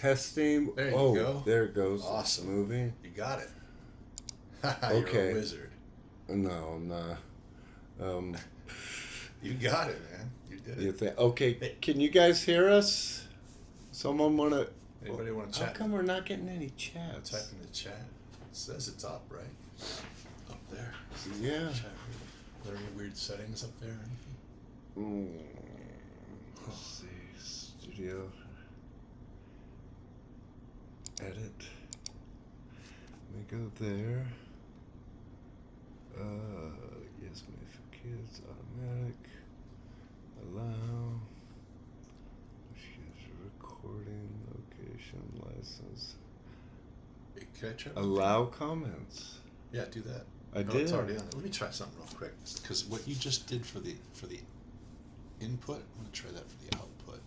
testing. There you go. There it goes. Awesome. Moving. You got it. Okay. You're a wizard. No, I'm not. You got it, man. You did it. You think? Okay. Can you guys hear us? Someone wanna? Anybody want to chat? How come we're not getting any chats? Type in the chat. It says it's up, right? Up there. Yeah. Chat. Are there any weird settings up there or anything? Let's see. Studio. Edit. Let me go there. Yes, made for kids. Automatic. Allow. Recording. Location. License. Hey, can I try? Allow comments. Yeah, do that. I did. It's already on there. Let me try something real quick, because what you just did for the input, I'm gonna try that for the output.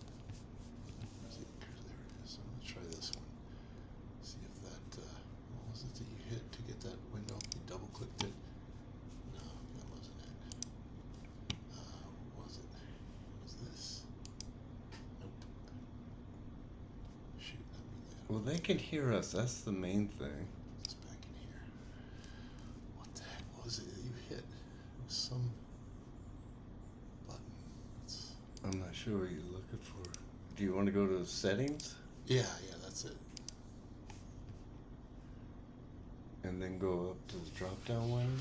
There it is. I'm gonna try this one. See if that. What was it that you hit to get that window? You double clicked it. No, that wasn't it. What was it? What was this? Nope. Shoot, that'd be that. Well, they can hear us. That's the main thing. It's back in here. What the heck was it that you hit? It was some button. I'm not sure what you're looking for. Do you want to go to settings? Yeah, that's it. And then go up to the drop down one?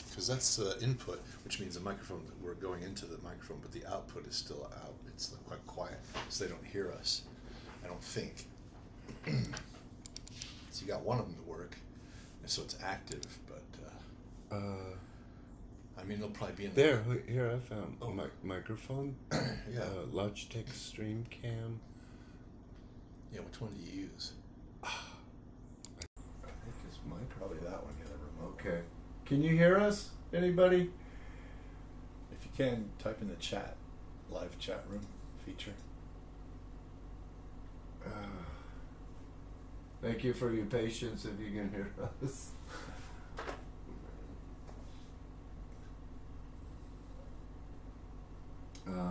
Because that's the input, which means the microphone, we're going into the microphone, but the output is still out. It's quite quiet, so they don't hear us, I don't think. So you got one of them to work, and so it's active, but I mean, it'll probably be in there. Here, I found microphone. Yeah. Logitech Stream Cam. Yeah, which one do you use? I think it's Probably that one, yeah, the remote. Okay. Can you hear us? Anybody? If you can, type in the chat, live chat room feature. Thank you for your patience if you can hear us. Let me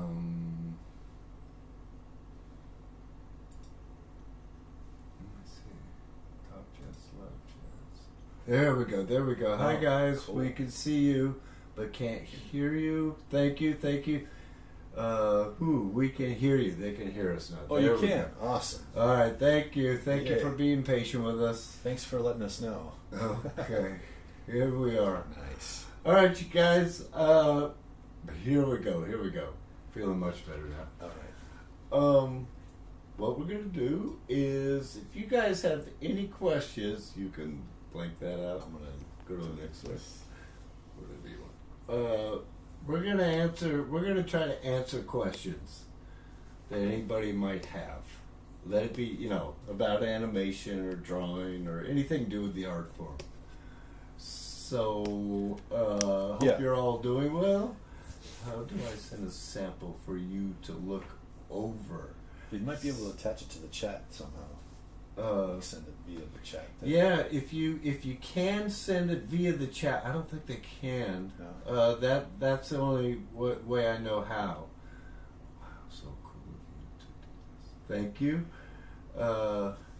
see. Top chats, left chats. There we go. Hi guys, cool. We can see you, but can't hear you. Thank you. We can hear you. They can hear us now. Oh, there you can. Awesome. All right, thank you. Thank you Yay. for being patient with us. Thanks for letting us know. Okay, here we are. Nice. All right, you guys. Here we go. Feeling much better now. All right. What we're gonna do is, if you guys have any questions, you can blank that out. I'm gonna go to the next one. Whatever you want. We're gonna try to answer questions that anybody might have. Let it be, about animation or drawing or anything to do with the art form. So, hope you're all doing well. How do I send a sample for you to look over? You might be able to attach it to the chat somehow. Send it via the chat. Yeah, if you can send it via the chat, I don't think they can. No. That's the only way I know how. Wow, so cool of you to do this. Thank you.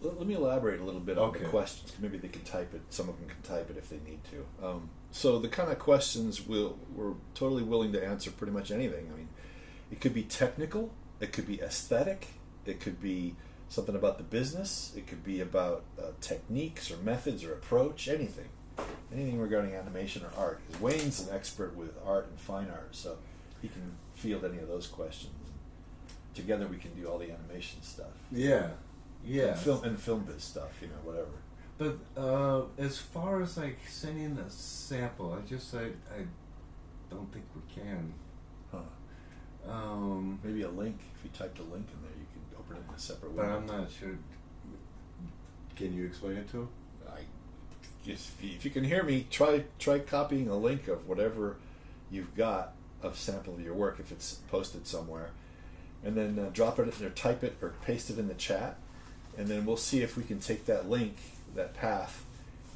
Let me elaborate a little bit on Okay. the questions. Maybe they can type it. Some of them can type it if they need to. So the kind of questions we're totally willing to answer pretty much anything. I mean, it could be technical. It could be aesthetic. It could be something about the business. It could be about techniques or methods or approach. Anything regarding animation or art. Because Wayne's an expert with art and fine art, so he can field any of those questions. Together we can do all the animation stuff. Yeah. And film biz stuff, whatever. But as far as like sending a sample, I don't think we can. Huh. Maybe a link. If you typed a link in there, you can open it in a separate But window. I'm not sure. Can you explain it to him? If you can hear me, try copying a link of whatever you've got of sample of your work if it's posted somewhere, and then drop it or type it or paste it in the chat, and then we'll see if we can take that link, that path,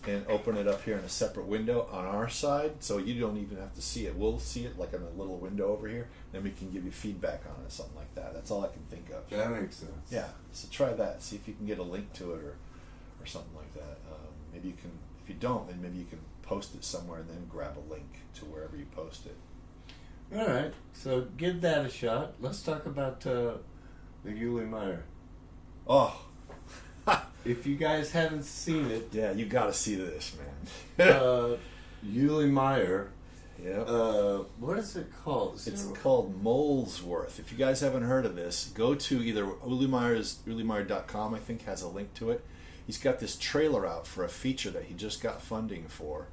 and open it up here in a separate window on our side, so you don't even have to see it. We'll see it like in a little window over here, then we can give you feedback on it, something like that. That's all I can think of. That makes sense. Yeah, so try that. See if you can get a link to it or something like that. Maybe you can, if you don't, then maybe you can post it somewhere and then grab a link to wherever you post it. All right, so give that a shot. Let's talk about the Yuli Meyer. Oh, if you guys haven't seen it, yeah, you got to see this, man. Yuli Meyer. Yeah. What is it called? It's called Molesworth. If you guys haven't heard of this, go to either ulimeyer.com, I think has a link to it. He's got this trailer out for a feature that he just got funding for.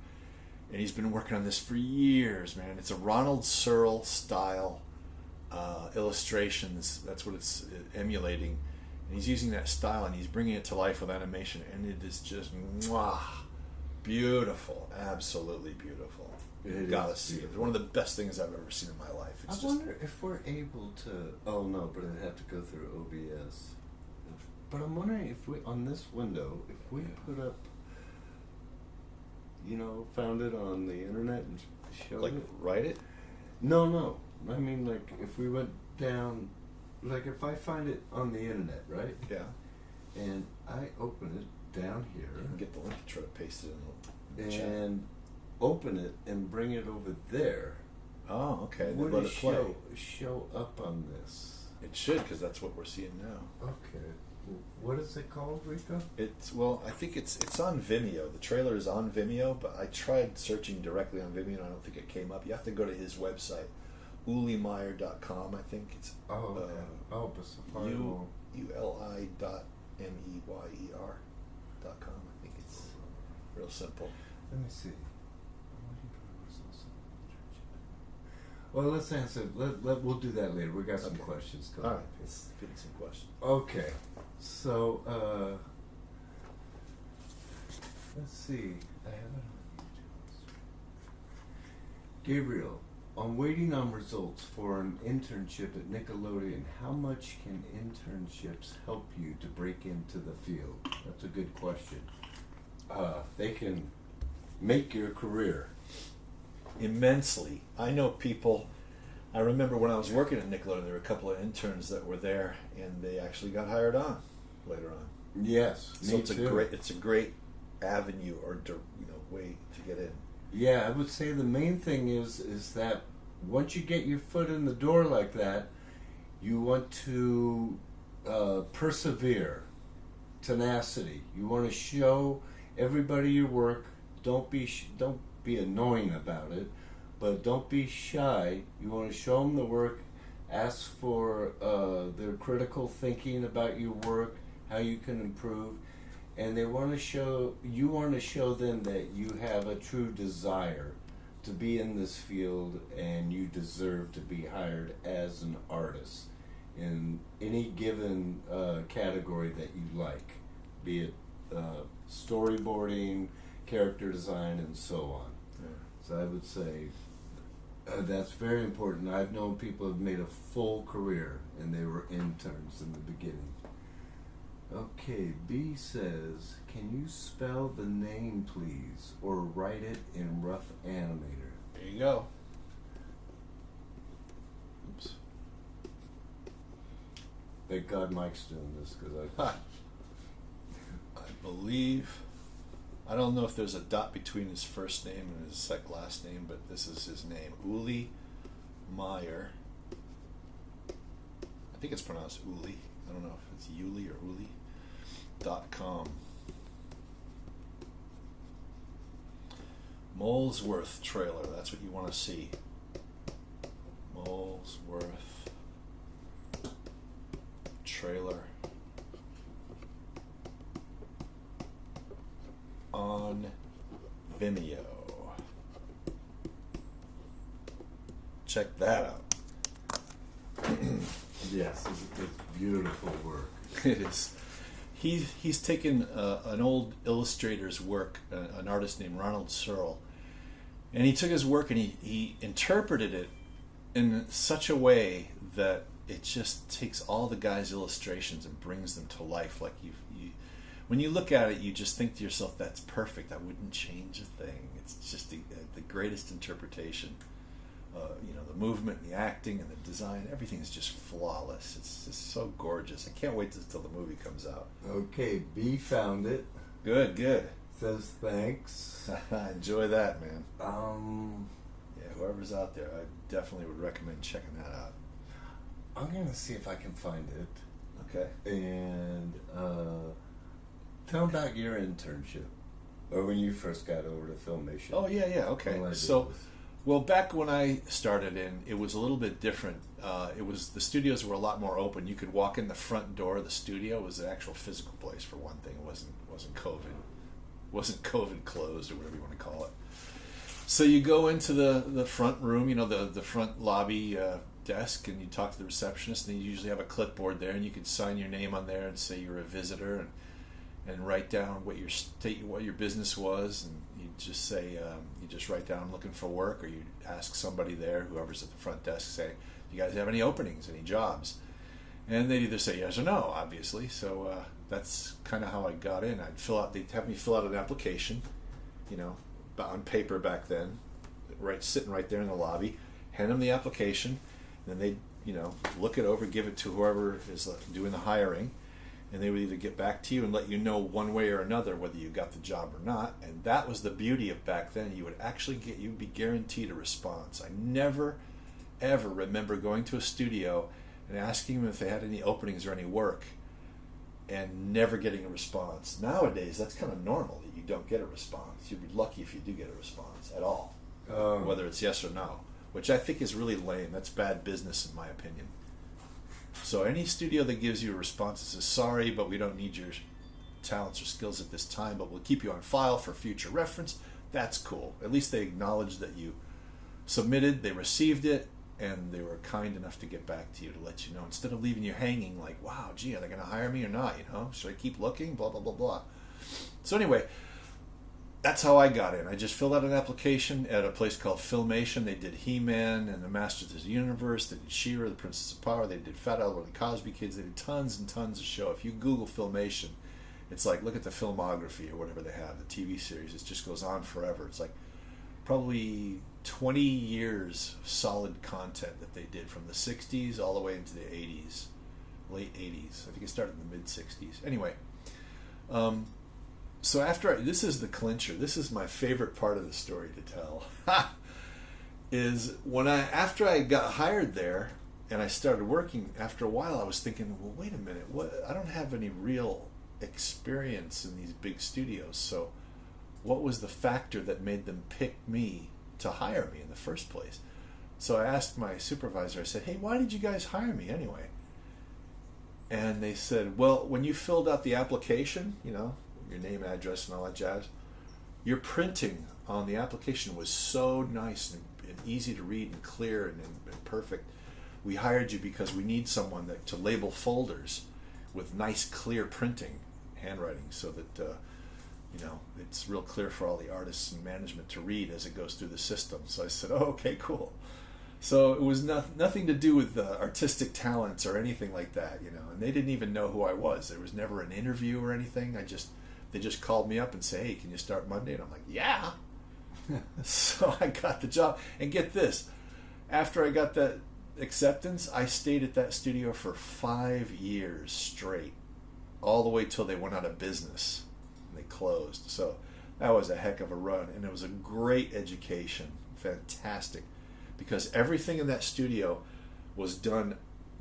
And he's been working on this for years, man. It's a Ronald Searle style illustrations. That's what it's emulating. And he's using that style and he's bringing it to life with animation. And it is just beautiful. Absolutely beautiful. You gotta see it. It's one of the best things I've ever seen in my life. I wonder if we're able to. Oh no, but it'd have to go through OBS. But I'm wondering if we, on this window, if we put up, found it on the internet and showed like it. Write it? No. I mean, like if we went down, like if I find it on the internet, right? Yeah. And I open it down here. You can get the link and try to paste it in the chat. And open it and bring it over there. Oh, okay. Would let it it play. show up on this? It should, because that's what we're seeing now. Okay. What is it called, Rico? I think it's on Vimeo. The trailer is on Vimeo, but I tried searching directly on Vimeo and I don't think it came up. You have to go to his website, ulimeyer.com, I think. It's but Safari won't. uli.meyer.com. I think it's real simple. Let me see. Well, let's answer. We'll do that later. We got some questions coming. All right, let's get some questions. Okay, so let's see. I have it on YouTube. Gabriel, I'm waiting on results for an internship at Nickelodeon. How much can internships help you to break into the field? That's a good question. They can make your career. Immensely. I know people. I remember when I was working at Nickelodeon, there were a couple of interns that were there, and they actually got hired on later on. Yes, so it's a great avenue or way to get in. Yeah, I would say the main thing is that once you get your foot in the door like that, you want to persevere, tenacity. You want to show everybody your work. Don't be annoying about it, but don't be shy. You want to show them the work, ask for their critical thinking about your work, how you can improve, and you want to show them that you have a true desire to be in this field and you deserve to be hired as an artist in any given category that you like, be it storyboarding, character design, and so on. Yeah. So I would say that's very important. I've known people who have made a full career and they were interns in the beginning. Okay, B says, can you spell the name please, or write it in rough animator? There you go. Oops. Thank God Mike's doing this because I believe. I don't know if there's a dot between his first name and his last name, but this is his name. Uli Meyer. I think it's pronounced Uli. I don't know if it's Yuli or Uli.com. Molesworth trailer. That's what you want to see. Molesworth trailer. On Vimeo. Check that out. yes, it's beautiful work. It is. He's taken an old illustrator's work, an artist named Ronald Searle, and he took his work and he interpreted it in such a way that it just takes all the guy's illustrations and brings them to life. Like when you look at it, you just think to yourself, that's perfect. I wouldn't change a thing. It's just the greatest interpretation. The movement, and the acting, and the design, everything is just flawless. It's just so gorgeous. I can't wait till the movie comes out. Okay, B found it. Good. Says thanks. Enjoy that, man. Yeah, whoever's out there, I definitely would recommend checking that out. I'm gonna see if I can find it. Okay. And tell them about your internship, or when you first got over to Filmation. Oh yeah, okay. So, well, back when I started in, it was a little bit different. The studios were a lot more open. You could walk in the front door of the studio. It was an actual physical place for one thing. It wasn't COVID closed or whatever you want to call it. So you go into the front room, the front lobby desk, and you talk to the receptionist, and they usually have a clipboard there, and you can sign your name on there and say you're a visitor, and write down what your business was, and you just say you just write down I'm looking for work, or you ask somebody there, whoever's at the front desk, say, you guys have any openings, any jobs? And they'd either say yes or no, obviously. So that's kind of how I got in. They'd have me fill out an application, on paper back then, sitting right there in the lobby, hand them the application, and then they'd look it over, give it to whoever is doing the hiring, and they would either get back to you and let you know one way or another whether you got the job or not. And that was the beauty of back then. You'd be guaranteed a response. I never ever remember going to a studio and asking them if they had any openings or any work and never getting a response. Nowadays, that's kind of normal that you don't get a response. You'd be lucky if you do get a response at all, whether it's yes or no, which I think is really lame. That's bad business in my opinion. So any studio that gives you a response that says, sorry, but we don't need your talents or skills at this time, but we'll keep you on file for future reference, that's cool. At least they acknowledge that you submitted, they received it, and they were kind enough to get back to you to let you know, instead of leaving you hanging like, wow, gee, are they going to hire me or not? Should I keep looking? Blah, blah, blah, blah. So anyway, that's how I got in. I just filled out an application at a place called Filmation. They did He-Man and the Masters of the Universe. They did She-Ra, the Princess of Power. They did Fat Albert and the Cosby Kids. They did tons and tons of show. If you Google Filmation, it's like, look at the filmography or whatever they have, the TV series. It just goes on forever. It's like probably 20 years of solid content that they did from the 60s all the way into the 80s, late 80s. I think it started in the mid-60s. Anyway, so this is the clincher. This is my favorite part of the story to tell. Is after I got hired there and I started working, after a while I was thinking, well, wait a minute, I don't have any real experience in these big studios. So what was the factor that made them pick me to hire me in the first place? So I asked my supervisor, I said, hey, why did you guys hire me anyway? And they said, well, when you filled out the application, your name, address, and all that jazz, your printing on the application was so nice and easy to read and clear and perfect. We hired you because we need someone to label folders with nice, clear printing, handwriting, so that it's real clear for all the artists and management to read as it goes through the system. So I said, oh, okay, cool. So it was nothing to do with artistic talents or anything like that, and they didn't even know who I was. There was never an interview or anything. They just called me up and say, hey, can you start Monday? And I'm like, yeah. So I got the job. And get this, after I got that acceptance, I stayed at that studio for 5 years straight, all the way till they went out of business and they closed. So that was a heck of a run, and it was a great education, fantastic, because everything in that studio was done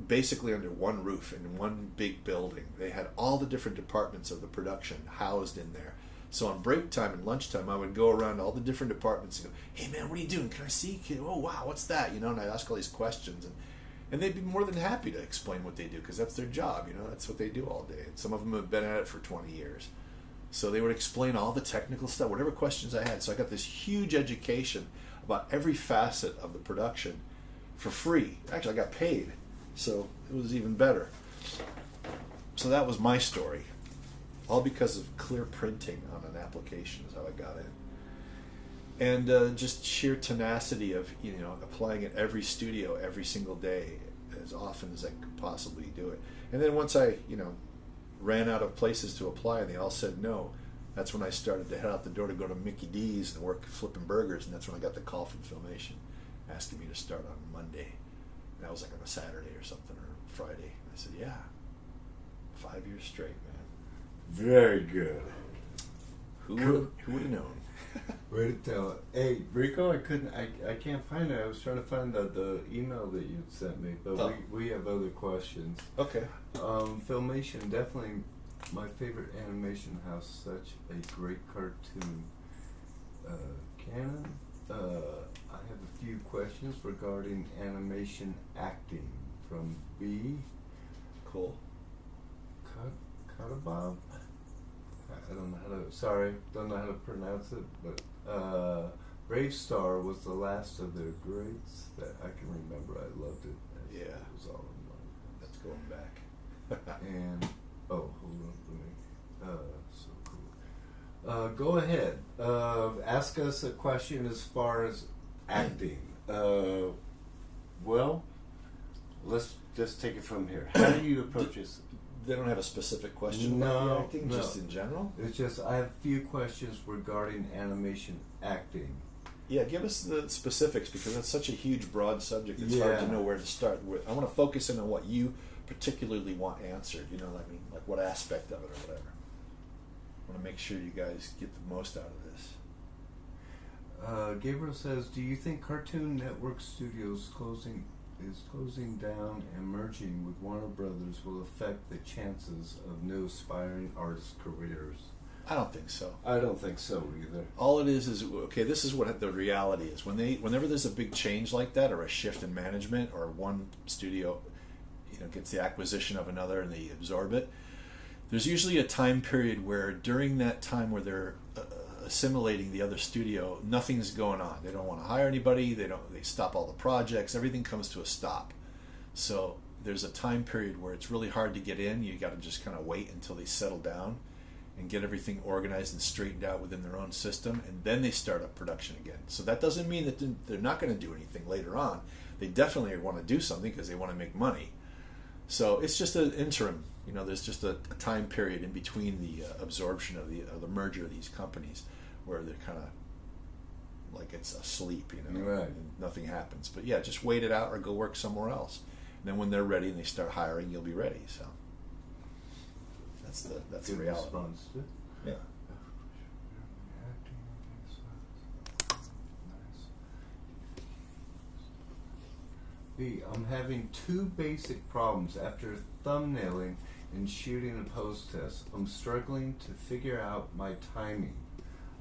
basically under one roof in one big building. They had all the different departments of the production housed in there. So on break time and lunchtime, I would go around all the different departments and go, hey man, what are you doing? Can I see? Oh wow, what's that? And I'd ask all these questions, and they'd be more than happy to explain what they do, because that's their job. That's what they do all day. And some of them have been at it for 20 years. So they would explain all the technical stuff, whatever questions I had. So I got this huge education about every facet of the production for free. Actually, I got paid. So it was even better. So that was my story. All because of clear printing on an application is how I got in. And just sheer tenacity of, applying at every studio every single day as often as I could possibly do it. And then once I, ran out of places to apply, and they all said no. That's when I started to head out the door to go to Mickey D's and work flipping burgers, and that's when I got the call from Filmation asking me to start on Monday. And that was like on a Saturday or something, or Friday. I said, yeah. 5 years straight, man. Very good. Who would have known? Way to tell it. Hey, Rico, I can't find it. I was trying to find the email that you sent me, but we have other questions. Okay. Filmation, definitely my favorite animation house. Such a great cartoon. Canon, I have a few questions regarding animation acting from B. Cool. Bob? I don't know how to pronounce it, but Brave Star was the last of their greats that I can remember. I loved it. Yeah. It was all in my. That's going back. And hold on, so cool. Go ahead. Ask us a question as far as acting. Well, let's just take it from here. How do you approach this? They don't have a specific question about acting, just in general? It's just, I have a few questions regarding animation acting. Yeah, give us the specifics, because it's such a huge, broad subject. It's hard to know where to start. I want to focus in on what you particularly want answered. You know what I mean? Like what aspect of it or whatever. I want to make sure you guys get the most out of this. Gabriel says, do you think Cartoon Network Studios closing down and merging with Warner Brothers will affect the chances of new aspiring artist careers? I don't think so. I don't think so either. All it is okay. This is what the reality is. Whenever there's a big change like that, or a shift in management, or one studio, gets the acquisition of another and they absorb it, there's usually a time period where during that time where they're assimilating the other studio, nothing's going on. They don't want to hire anybody. They stop all the projects. Everything comes to a stop. So there's a time period where it's really hard to get in. You got to just kind of wait until they settle down and get everything organized and straightened out within their own system, and then they start up production again. So that doesn't mean that they're not going to do anything later on. They definitely want to do something because they want to make money. So it's just an interim. There's just a time period in between the absorption of the merger of these companies, where they're kind of like it's asleep, right. And nothing happens. But yeah, just wait it out or go work somewhere else. And then when they're ready and they start hiring, you'll be ready. So that's the reality. Response to. Yeah. B, I'm having two basic problems after thumbnailing and shooting a post test. I'm struggling to figure out my timing.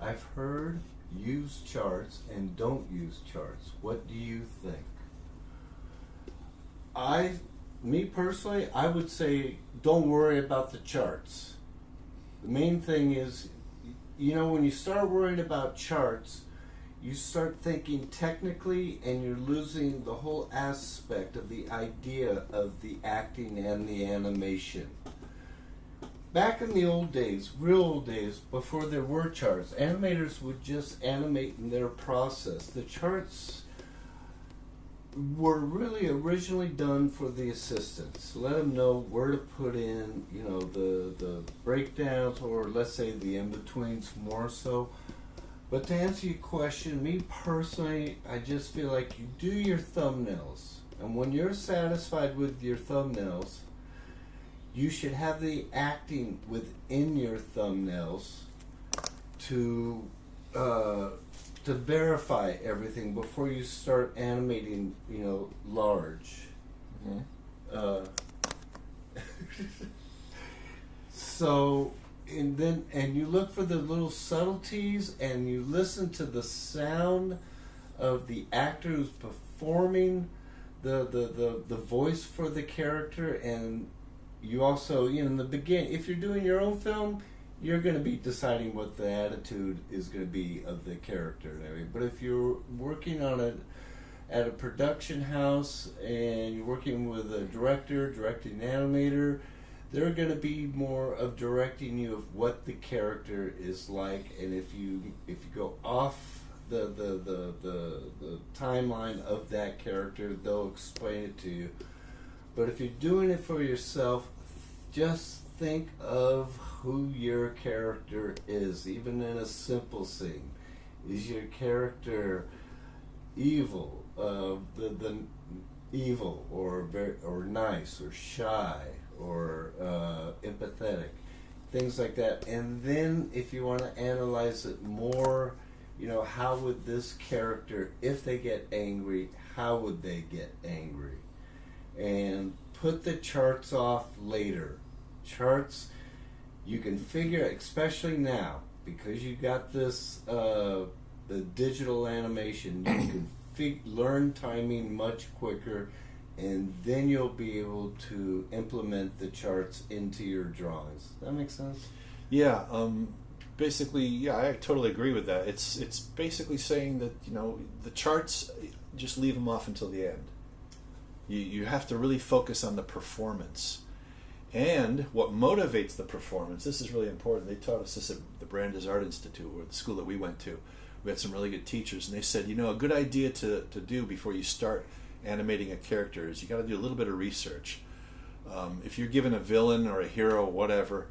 I've heard use charts and don't use charts. What do you think? Me personally, I would say don't worry about the charts. The main thing is, when you start worrying about charts, you start thinking technically, and you're losing the whole aspect of the idea of the acting and the animation. Back in the old days, real old days, before there were charts, animators would just animate in their process. The charts were really originally done for the assistants. Let them know where to put in, the breakdowns, or let's say the in-betweens more so. But to answer your question, me personally, I just feel like you do your thumbnails. And when you're satisfied with your thumbnails, you should have the acting within your thumbnails to verify everything before you start animating, large. Mm-hmm. And you look for the little subtleties, and you listen to the sound of the actor who's performing the voice for the character. And you also, in the beginning, if you're doing your own film, you're going to be deciding what the attitude is going to be of the character and everything. But if you're working at a production house, and you're working with a director, directing an animator, they're going to be more of directing you of what the character is like. And if you go off the timeline of that character, they'll explain it to you. But if you're doing it for yourself, just think of who your character is, even in a simple scene. Is your character evil, the evil, or nice, or shy, or empathetic, things like that? And then, if you want to analyze it more, how would this character, if they get angry, how would they get angry? And put the charts off later. Charts, you can figure, especially now, because you got this, the digital animation, you can learn timing much quicker, and then you'll be able to implement the charts into your drawings. Does that make sense? Yeah, basically, yeah, I totally agree with that. It's basically saying that, the charts, just leave them off until the end. You have to really focus on the performance. And what motivates the performance, this is really important. They taught us this at the Brandeis Art Institute, or the school that we went to. We had some really good teachers, and they said, a good idea to do before you start animating a character is you got to do a little bit of research. If you're given a villain or a hero, whatever,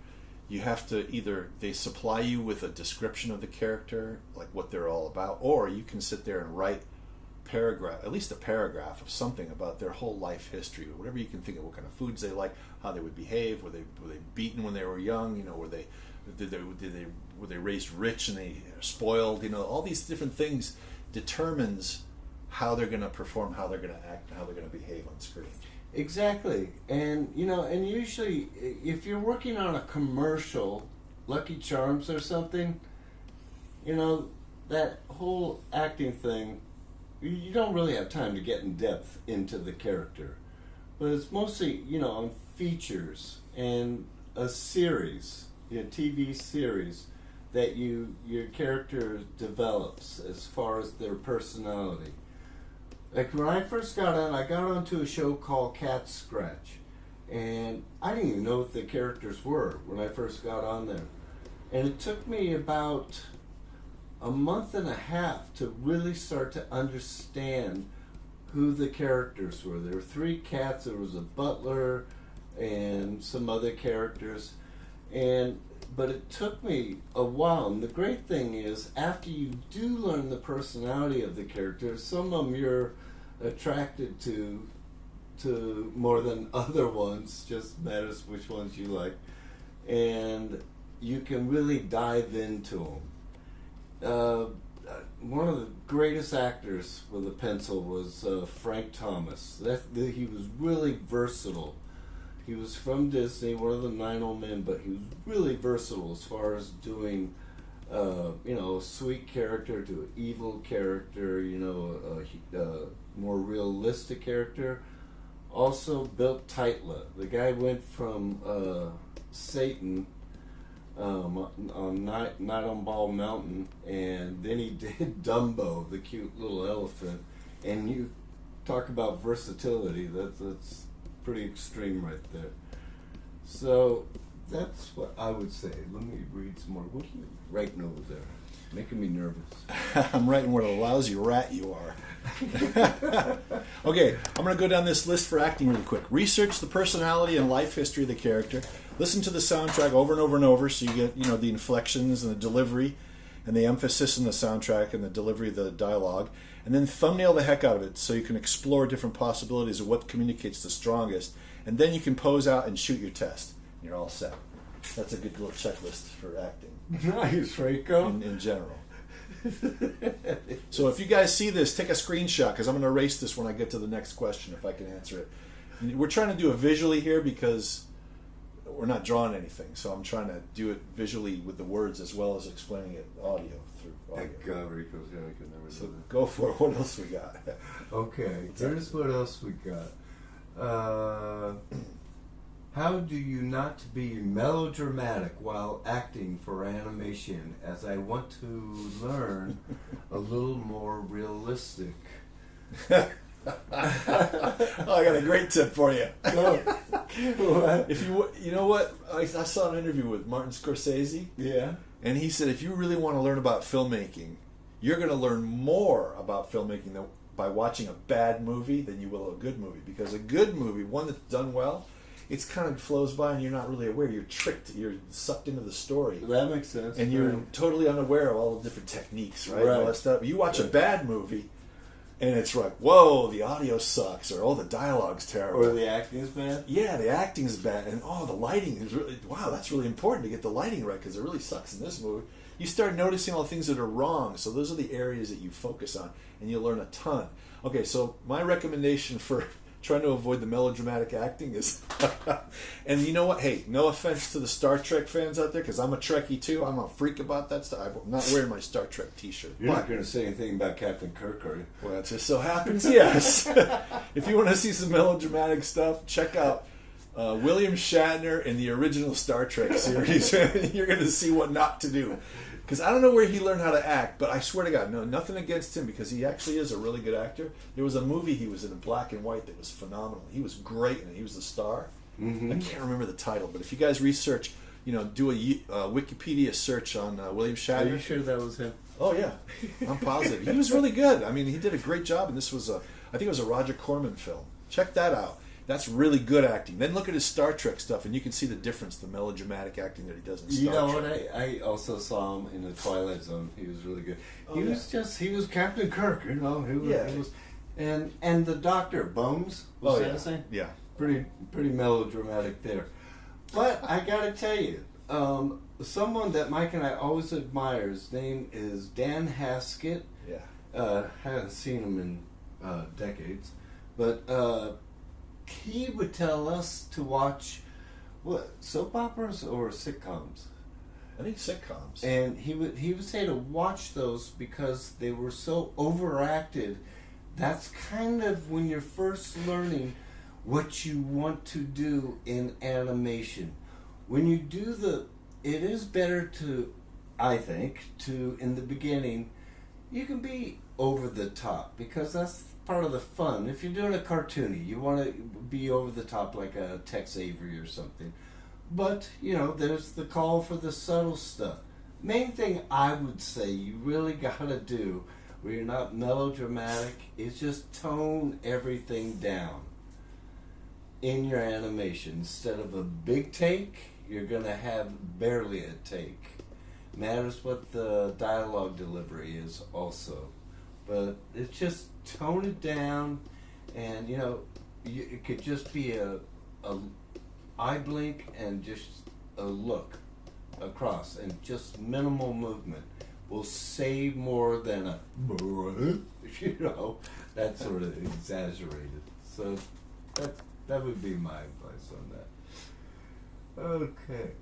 you have to either, they supply you with a description of the character, like what they're all about, or you can sit there and write at least a paragraph of something about their whole life history, or whatever you can think of, what kind of foods they like, how they would behave, were they beaten when they were young, were they raised rich and they spoiled, all these different things determines how they're going to perform, how they're going to act, how they're going to behave on screen. Exactly. And and usually if you're working on a commercial, Lucky Charms or something, that whole acting thing, you don't really have time to get in depth into the character. But it's mostly, on features and a series, TV series, that your character develops as far as their personality. Like when I first got on, I got onto a show called Catscratch, and I didn't even know what the characters were when I first got on there. And it took me about a month and a half to really start to understand who the characters were. There were 3 cats, there was a butler, and some other characters. But it took me a while, and the great thing is, after you do learn the personality of the characters, some of them you're attracted to more than other ones, just matters which ones you like, and you can really dive into them. One of the greatest actors with a pencil was Frank Thomas. He was really versatile. He was from Disney, one of the 9 old men, but he was really versatile as far as doing, a sweet character to an evil character, a more realistic character. Also built Titla. The guy went from Satan on Night on Ball Mountain, and then he did Dumbo, the cute little elephant. And you talk about versatility. That's pretty extreme right there. So that's what I would say. Let me read some more. What are you writing over there? Making me nervous. I'm writing what a lousy rat you are. Okay, I'm going to go down this list for acting really quick. Research the personality and life history of the character. Listen to the soundtrack over and over and over, so you get the inflections and the delivery and the emphasis in the soundtrack and the delivery of the dialogue. And then thumbnail the heck out of it so you can explore different possibilities of what communicates the strongest. And then you can pose out and shoot your test. You're all set. That's a good little checklist for acting. Nice, Rico. In general. So if you guys see this, take a screenshot, because I'm going to erase this when I get to the next question if I can answer it. And we're trying to do it visually here because we're not drawing anything. So I'm trying to do it visually with the words as well as explaining it audio through audio. Thank God, Rico's here. I could never do that. Go for it. What else we got? Okay, here's what else we got. How do you not be melodramatic while acting for animation, as I want to learn a little more realistic? Oh, I got a great tip for you. What? If you know what, I saw an interview with Martin Scorsese. Yeah. And he said, if you really want to learn about filmmaking, you're going to learn more about filmmaking by watching a bad movie than you will a good movie. Because a good movie, one that's done well, it's kind of flows by and you're not really aware. You're tricked. You're sucked into the story. That makes sense. And you're totally unaware of all the different techniques, right? All that stuff. You watch a bad movie, and it's like, whoa, the audio sucks, or, oh, the dialogue's terrible. Or the acting's bad? Yeah, the acting's bad. And, oh, the lighting is really, wow, that's really important to get the lighting right, because it really sucks in this movie. You start noticing all the things that are wrong, so those are the areas that you focus on, and you'll learn a ton. Okay, so my recommendation for trying to avoid the melodramatic acting is, and you know what? Hey, no offense to the Star Trek fans out there, because I'm a Trekkie too. I'm a freak about that stuff. I'm not wearing my Star Trek T-shirt. You're not going to say anything about Captain Kirk, are you? Well, it just so happens, yes. If you want to see some melodramatic stuff, check out William Shatner in the original Star Trek series. You're going to see what not to do. Because I don't know where he learned how to act, but I swear to God, no, nothing against him, because he actually is a really good actor. There was a movie he was in black and white that was phenomenal. He was great in it. He was the star. Mm-hmm. I can't remember the title, but if you guys research, do a Wikipedia search on William Shatner. Are you sure that was him? Oh, yeah. I'm positive. He was really good. I mean, he did a great job, and this was I think it was a Roger Corman film. Check that out. That's really good acting. Then look at his Star Trek stuff, and you can see the difference, the melodramatic acting that he does in Star Trek. You know what? I also saw him in the Twilight Zone. He was really good. He was Captain Kirk, He was, and the Doctor, Bones, was that his name? Yeah. Pretty melodramatic there. But I gotta tell you, someone that Mike and I always admire, his name is Dan Haskett. Yeah. Haven't seen him in decades, but he would tell us to watch soap operas or sitcoms. I think sitcoms. And he would say to watch those because they were so overacted. That's kind of when you're first learning what you want to do in animation. When you do it is better to, I think, in the beginning, you can be over the top, because that's part of the fun. If you're doing a cartoony, you want to be over the top like a Tex Avery or something. But, there's the call for the subtle stuff. Main thing I would say you really got to do where you're not melodramatic is just tone everything down in your animation. Instead of a big take, you're going to have barely a take. Matters what the dialogue delivery is also. But it's just tone it down, and it could just be a eye blink and just a look across, and just minimal movement will say more than a that sort of exaggerated. So that would be my advice on that. Okay.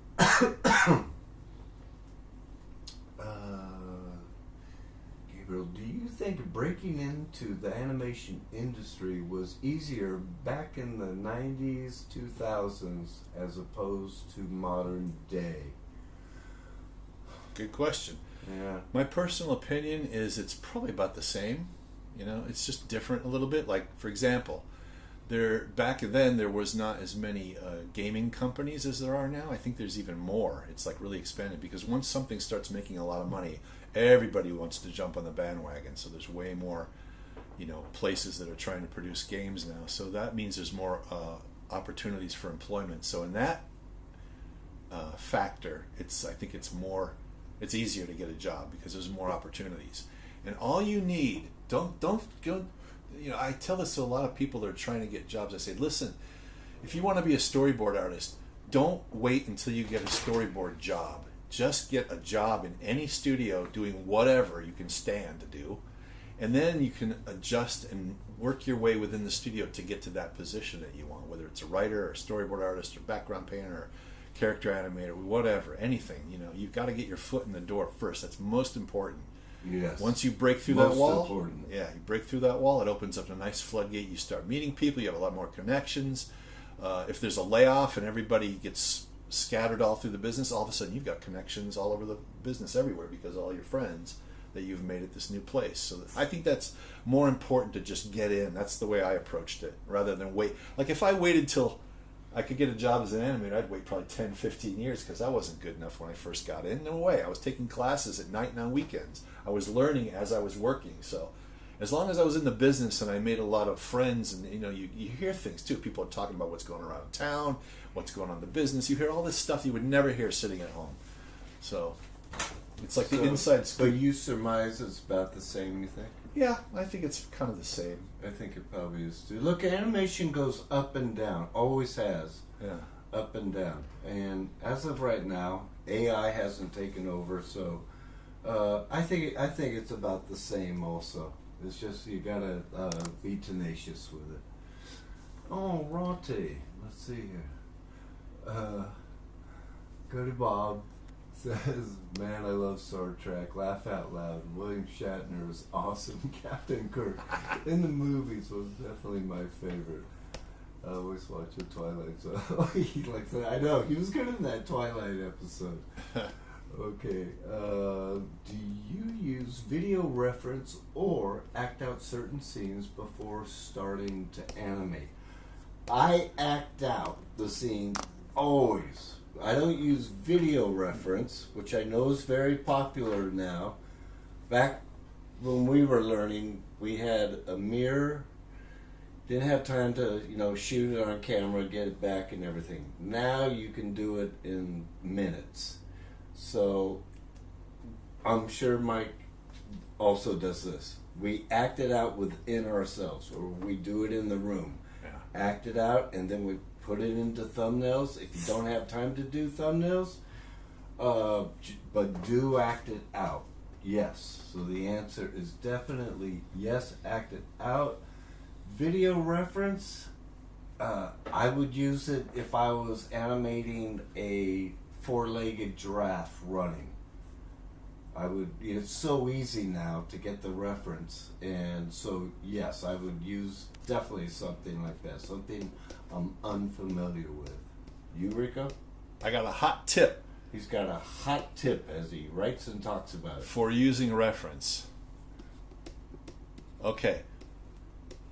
Gabriel, do you think breaking into the animation industry was easier back in the 90s, 2000s, as opposed to modern day? Good question. Yeah. My personal opinion is it's probably about the same. It's just different a little bit. Like, for example, back then there was not as many gaming companies as there are now. I think there's even more. It's like really expanded, because once something starts making a lot of money, everybody wants to jump on the bandwagon. So there's way more, places that are trying to produce games now. So that means there's more opportunities for employment. So in that factor, I think it's easier to get a job because there's more opportunities. And all you need, don't go. I tell this to a lot of people that are trying to get jobs. I say, listen, if you want to be a storyboard artist, don't wait until you get a storyboard job. Just get a job in any studio doing whatever you can stand to do, and then you can adjust and work your way within the studio to get to that position that you want, whether it's a writer or a storyboard artist or background painter or character animator, whatever, anything. You've got to get your foot in the door first. That's most important. Yes. Once you break through that wall, important. you break through that wall, it opens up a nice floodgate. You start meeting people. You have a lot more connections. If there's a layoff and everybody gets scattered all through the business, all of a sudden you've got connections all over the business everywhere, because all your friends that you've made at this new place. So I think that's more important, to just get in. That's the way I approached it, rather than wait. Like, if I waited till I could get a job as an animator, I'd wait probably 10, 15 years, because I wasn't good enough when I first got in. No way. I was taking classes at night and on weekends. I was learning as I was working. So As long as I was in the business and I made a lot of friends, and you hear things too. People are talking about what's going on around town, what's going on in the business. You hear all this stuff you would never hear sitting at home. So it's like the inside scoop. But you surmise it's about the same, you think? Yeah, I think it's kind of the same. I think it probably is too. Look, animation goes up and down. Always has. Yeah. Up and down. And as of right now, AI hasn't taken over, so I think it's about the same also. It's just you gotta be tenacious with it. Oh, Ronte. Let's see here. Cody Bob says, "Man, I love Star Trek. Laugh out loud. William Shatner was awesome. Captain Kirk in the movies was definitely my favorite. I always watch the Twilight Zone." He likes that. I know he was good in that Twilight episode. Okay. Do you use video reference or act out certain scenes before starting to animate? I act out the scene always. I don't use video reference, which I know is very popular now. Back when we were learning, we had a mirror. Didn't have time to, shoot it on camera, get it back and everything. Now you can do it in minutes. So I'm sure Mike also does this. We act it out within ourselves, or we do it in the room. Yeah. Act it out, and then we put it into thumbnails. If you don't have time to do thumbnails, but do act it out. Yes. So the answer is definitely yes, act it out. Video reference, I would use it if I was animating a four-legged giraffe running. It's so easy now to get the reference, and so yes, I would use definitely something like that, something I'm unfamiliar with. You, Rico? I got a hot tip. He's got a hot tip as he writes and talks about it. For using reference. Okay.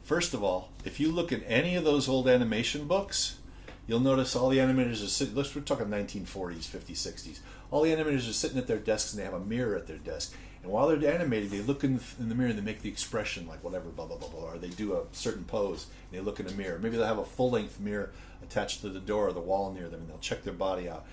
First of all, if you look at any of those old animation books, you'll notice all the animators are sitting, we're talking 1940s, 50s, 60s. All the animators are sitting at their desks and they have a mirror at their desk. And while they're animating, they look in the mirror and they make the expression like whatever, blah, blah, blah, blah. Or they do a certain pose and they look in a mirror. Maybe they'll have a full-length mirror attached to the door or the wall near them and they'll check their body out.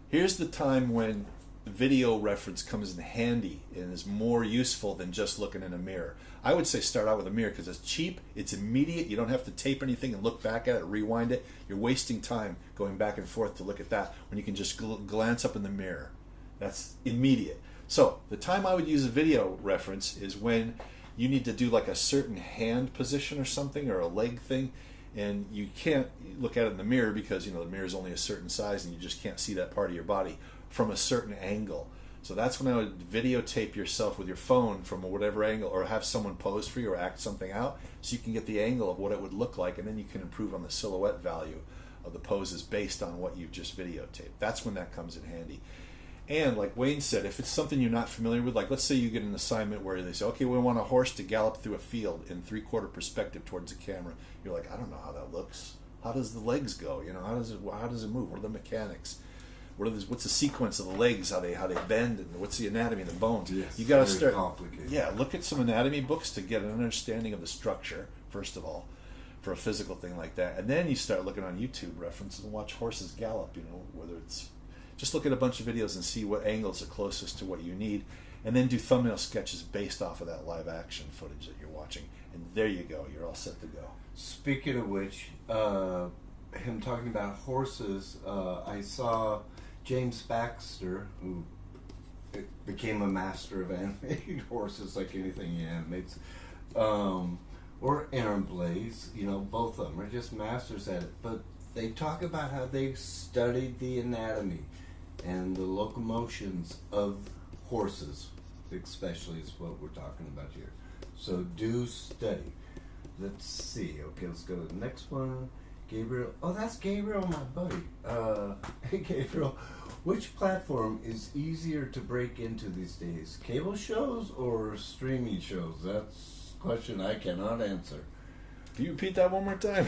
Here's the time when video reference comes in handy and is more useful than just looking in a mirror. I would say start out with a mirror because it's cheap, it's immediate, you don't have to tape anything and look back at it, rewind it. You're wasting time going back and forth to look at that when you can just glance up in the mirror. That's immediate. So the time I would use a video reference is when you need to do like a certain hand position or something or a leg thing, and you can't look at it in the mirror because the mirror is only a certain size and you just can't see that part of your body from a certain angle. So that's when I would videotape yourself with your phone from whatever angle, or have someone pose for you or act something out so you can get the angle of what it would look like, and then you can improve on the silhouette value of the poses based on what you've just videotaped. That's when that comes in handy. And like Wayne said, if it's something you're not familiar with, like let's say you get an assignment where they say, okay, we want a horse to gallop through a field in 3/4 perspective towards the camera. You're like, I don't know how that looks. How does the legs go? How does it move? What are the mechanics? What's the sequence of the legs? How they bend? And what's the anatomy of the bones? Yes, you got to start. Complicated. Yeah, look at some anatomy books to get an understanding of the structure first of all, for a physical thing like that, and then you start looking on YouTube references and watch horses gallop. Whether it's just look at a bunch of videos and see what angles are closest to what you need, and then do thumbnail sketches based off of that live action footage that you're watching, and there you go. You're all set to go. Speaking of which, him talking about horses, I saw James Baxter, who became a master of animating horses like anything he animates, or Aaron Blaze, both of them are just masters at it. But they talk about how they've studied the anatomy and the locomotions of horses, especially is what we're talking about here. So do study. Let's see. Okay, let's go to the next one. Gabriel. Oh, that's Gabriel, my buddy. Hey, Gabriel. Which platform is easier to break into these days? Cable shows or streaming shows? That's a question I cannot answer. Can you repeat that one more time?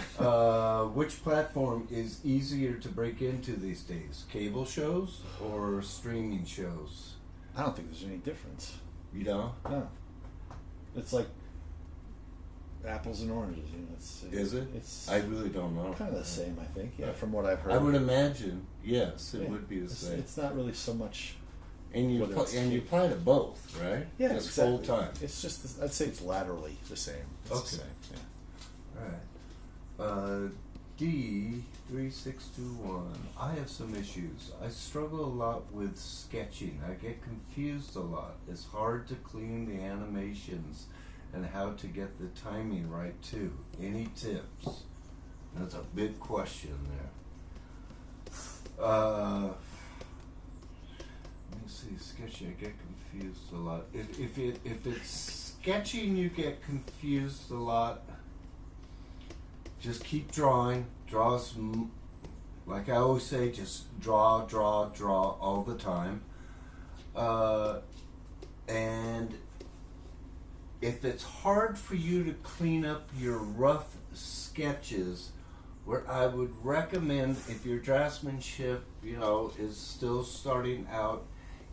Which platform is easier to break into these days? Cable shows or streaming shows? I don't think there's any difference. You know? No. It's like apples and oranges. Is it? It's I really don't know. kind of the same, I think. Yeah, from what I've heard. I would imagine, yes, it would be the same. It's not really so much. And you apply to both, right? Yeah, just exactly. full time. It's just, I'd say it's laterally the same. It's the same. Yeah. All right. D3621. I have some issues. I struggle a lot with sketching. I get confused a lot. It's hard to clean the animations and how to get the timing right too. Any tips? That's a big question there. Let me see. Sketching, I get confused a lot. If it's sketching, you get confused a lot. Just keep drawing. Draw some, like I always say, just draw all the time. And if it's hard for you to clean up your rough sketches, what I would recommend if your draftsmanship, is still starting out,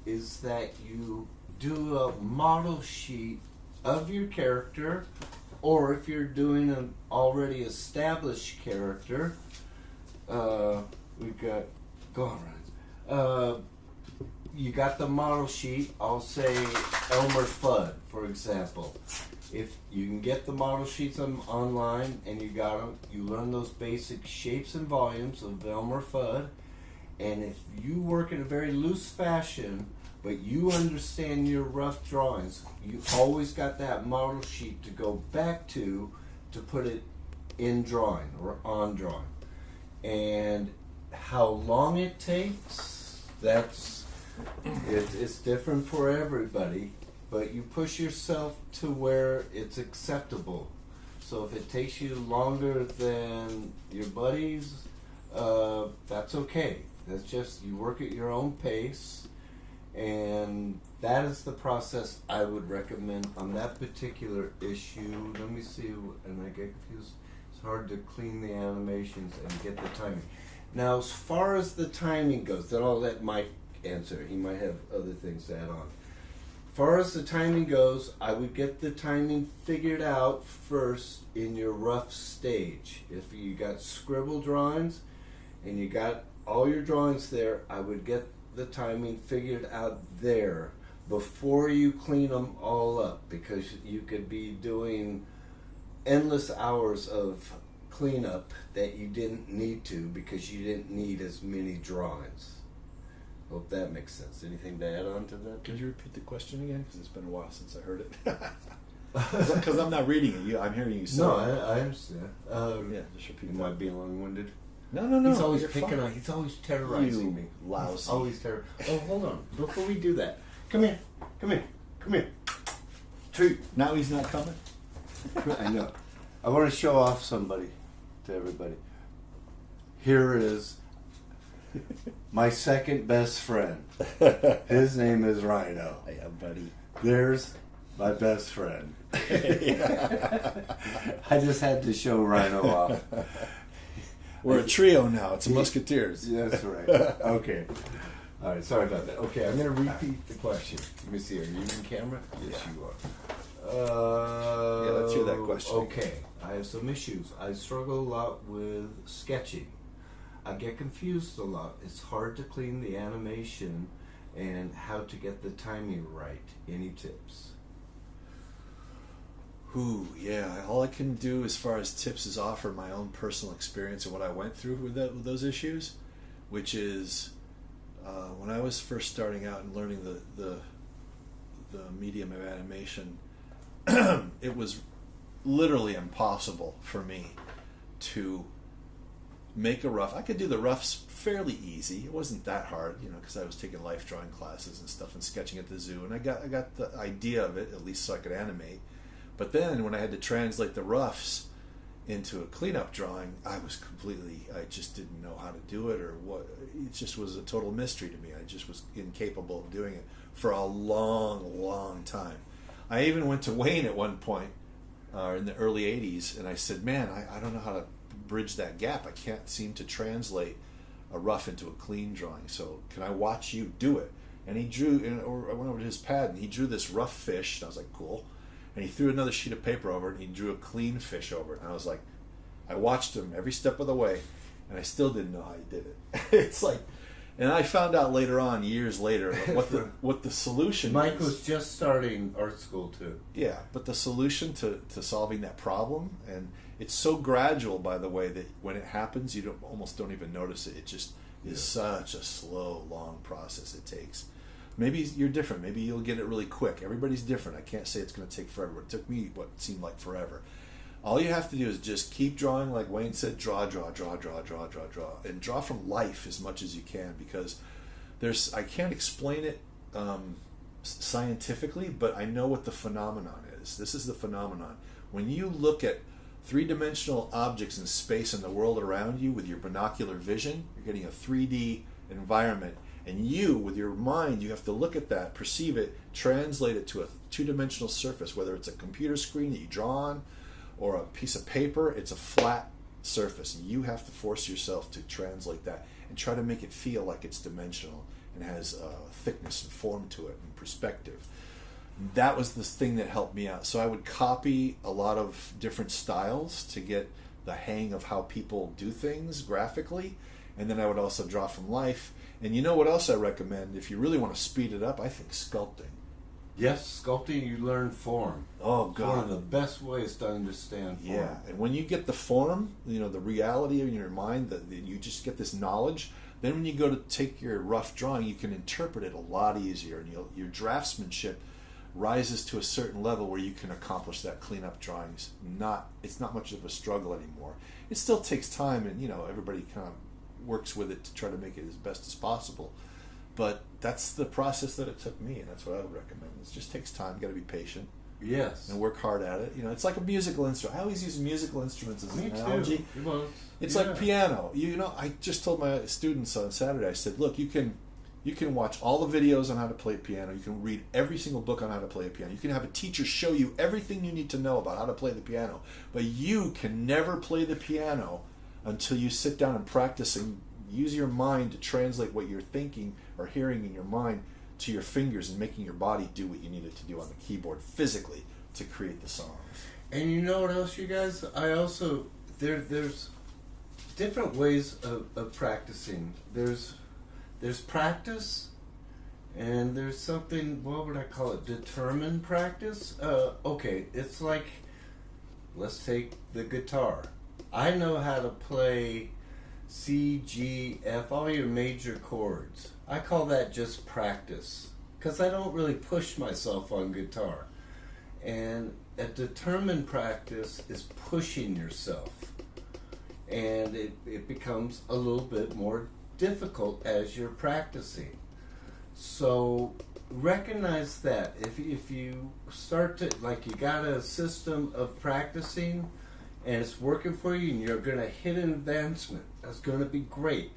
is that you do a model sheet of your character. Or if you're doing an already established character, we've got, go on, Ryan. You got the model sheet. I'll say Elmer Fudd, for example. If you can get the model sheets online and you got them, you learn those basic shapes and volumes of Elmer Fudd. And if you work in a very loose fashion, but you understand your rough drawings, you always got that model sheet to go back to put it in drawing or on drawing. And how long it takes, it's different for everybody, but you push yourself to where it's acceptable. So if it takes you longer than your buddies, that's okay. That's just, you work at your own pace. And that is the process I would recommend on that particular issue. Let me see, and I get confused. It's hard to clean the animations and get the timing. Now, as far as the timing goes, then I'll let Mike answer. He might have other things to add on. As far as the timing goes, I would get the timing figured out first in your rough stage. If you got scribble drawings and you got all your drawings there, I would get the timing figured out there before you clean them all up, because you could be doing endless hours of cleanup that you didn't need to because you didn't need as many drawings. Hope that makes sense. Anything to add on to that? Could you repeat the question again? Because it's been a while since I heard it. Because I'm not reading it. I'm hearing you say it. No, I understand. Yeah, just repeat Am that. I being long-winded? No. He's always you're picking fine. on. He's always terrorizing me. Lousy. He's always Oh, hold on. Before we do that, come here. Treat. Now he's not coming? I know. I want to show off somebody to everybody. Here is my second best friend. His name is Rhino. Yeah, buddy. There's my best friend. I just had to show Rhino off. We're a trio now. It's a Musketeers. That's right. Okay. All right. Sorry about that. Okay, I'm going to repeat the question. Let me see. Are you in camera? Yes, Yeah. you are. Yeah, let's hear that question. Okay. I have some issues. I struggle a lot with sketching. I get confused a lot. It's hard to clean the animation and how to get the timing right. Any tips? Ooh, yeah. All I can do as far as tips is offer my own personal experience and what I went through with those issues, which is when I was first starting out and learning the medium of animation, it was literally impossible for me to make a rough. I could do the roughs fairly easy. It wasn't that hard, because I was taking life drawing classes and stuff and sketching at the zoo, and I got the idea of it, at least so I could animate. But then when I had to translate the roughs into a cleanup drawing, I just didn't know how to do it, or what. It just was a total mystery to me. I just was incapable of doing it for a long, long time. I even went to Wayne at one point in the early 80s, and I said, man, I don't know how to bridge that gap. I can't seem to translate a rough into a clean drawing, so can I watch you do it? And he drew, or I went over to his pad, and he drew this rough fish, and I was like, cool. And he threw another sheet of paper over it, and he drew a clean fish over it. And I was like, I watched him every step of the way, and I still didn't know how he did it. It's like, and I found out later on, years later, what the solution Mike is. was just starting art school too. Yeah, but the solution to solving that problem, and it's so gradual, by the way, that when it happens, you almost don't even notice it. It just is such a slow, long process it takes. Maybe you're different. Maybe you'll get it really quick. Everybody's different. I can't say it's going to take forever. It took me what seemed like forever. All you have to do is just keep drawing, like Wayne said, draw, and draw from life as much as you can, because I can't explain it scientifically, but I know what the phenomenon is. This is the phenomenon. When you look at three-dimensional objects in space and the world around you with your binocular vision, you're getting a 3D environment. And you, with your mind, you have to look at that, perceive it, translate it to a two-dimensional surface, whether it's a computer screen that you draw on or a piece of paper. It's a flat surface. You have to force yourself to translate that and try to make it feel like it's dimensional and has thickness and form to it and perspective. That was the thing that helped me out. So I would copy a lot of different styles to get the hang of how people do things graphically, and then I would also draw from life. And you know what else I recommend? If you really want to speed it up, I think sculpting. Yes, sculpting, you learn form. Oh, It's God. one of the best ways to understand form. Yeah, and when you get the form, the reality in your mind, that you just get this knowledge, then when you go to take your rough drawing, you can interpret it a lot easier, and your draftsmanship rises to a certain level where you can accomplish that cleanup drawings. It's not much of a struggle anymore. It still takes time, and everybody kind of works with it to try to make it as best as possible, but that's the process that it took me, and that's what I would recommend. It just takes time. You got to be patient. Yes. And work hard at it. It's like a musical instrument. I always use musical instruments as an Me analogy. too. Well, It's yeah. like piano. I just told my students on Saturday, I said, look, you can watch all the videos on how to play piano. You can read every single book on how to play a piano. You can have a teacher show you everything you need to know about how to play the piano. But you can never play the piano until you sit down and practice and use your mind to translate what you're thinking or hearing in your mind to your fingers and making your body do what you need it to do on the keyboard physically to create the songs. And you know what else, you guys? I also there's different ways of practicing. There's practice, and there's something. What would I call it? Determined practice. Okay, it's like, let's take the guitar. I know how to play C, G, F, all your major chords. I call that just practice, because I don't really push myself on guitar. And a determined practice is pushing yourself. And it becomes a little bit more difficult as you're practicing. So recognize that. If you start to, like, you got a system of practicing and it's working for you and you're going to hit an advancement, that's going to be great.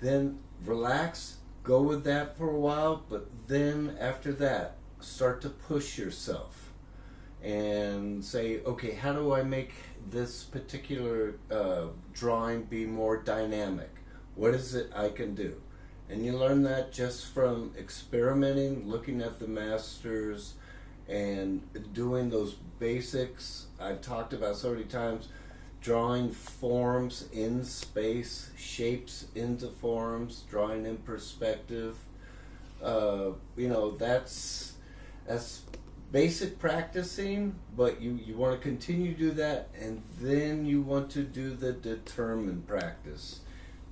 Then relax, go with that for a while, but then after that, start to push yourself and say, okay, how do I make this particular drawing be more dynamic? What is it I can do? And you learn that just from experimenting, looking at the masters, and doing those basics I've talked about so many times, drawing forms in space, shapes into forms, drawing in perspective. That's basic practicing, but you want to continue to do that, and then you want to do the determined practice,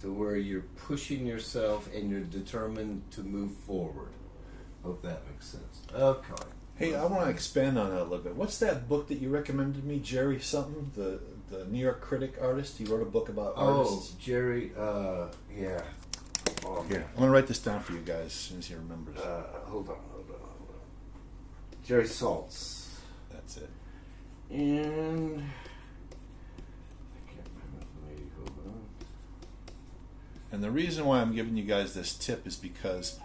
to where you're pushing yourself and you're determined to move forward. Hope that makes sense. Okay. Hey, I want to expand on that a little bit. What's that book that you recommended me, Jerry something, the New York critic artist? He wrote a book about artists. Oh, Jerry, yeah. Oh, Here, I'm going to write this down for you guys as soon as he remembers. Hold on. Jerry Saltz. That's it. And I can't remember the lady. Hold on. And the reason why I'm giving you guys this tip is because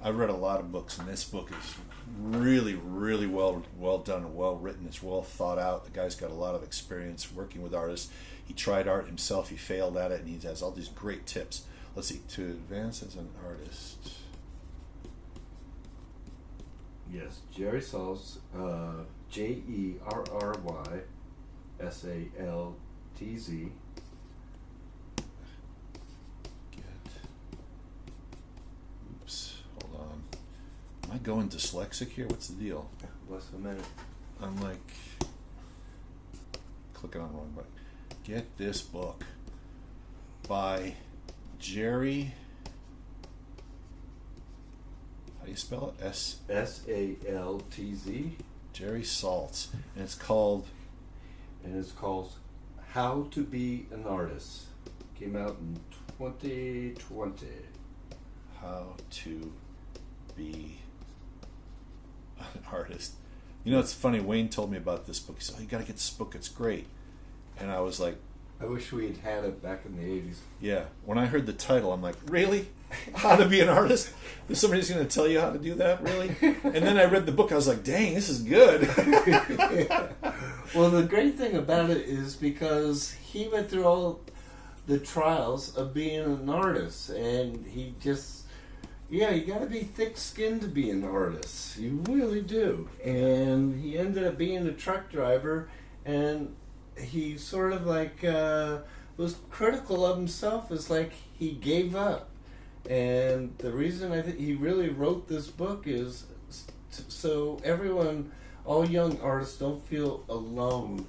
I've read a lot of books, and this book is really, really well done and well written. It's well thought out. The guy's got a lot of experience working with artists. He tried art himself. He failed at it, and he has all these great tips. Let's see. To advance as an artist. Yes, Jerry Saltz. Jerrysaltz. Oops, hold on. Am I going dyslexic here? What's the deal? What's the minute? I'm like clicking on the wrong button. Get this book by Jerry. How do you spell it? Saltz. Jerry Saltz, and it's called How to Be an Artist. Came out in 2020. How to Be an Artist. You know, it's funny. Wayne told me about this book. He said, "Oh, you got to get this book. It's great." And I was like, I wish we had it back in the 80s. yeah. When I heard the title, I'm like, really? How to Be an Artist? Is somebody's going to tell you how to do that? Really? And then I read the book. I was like, dang, this is good. Yeah. Well, the great thing about it is because he went through all the trials of being an artist, and he just, you got to be thick-skinned to be an artist. You really do. And he ended up being a truck driver, and he sort of like was critical of himself. It's like he gave up. And the reason I think he really wrote this book is so everyone, all young artists, don't feel alone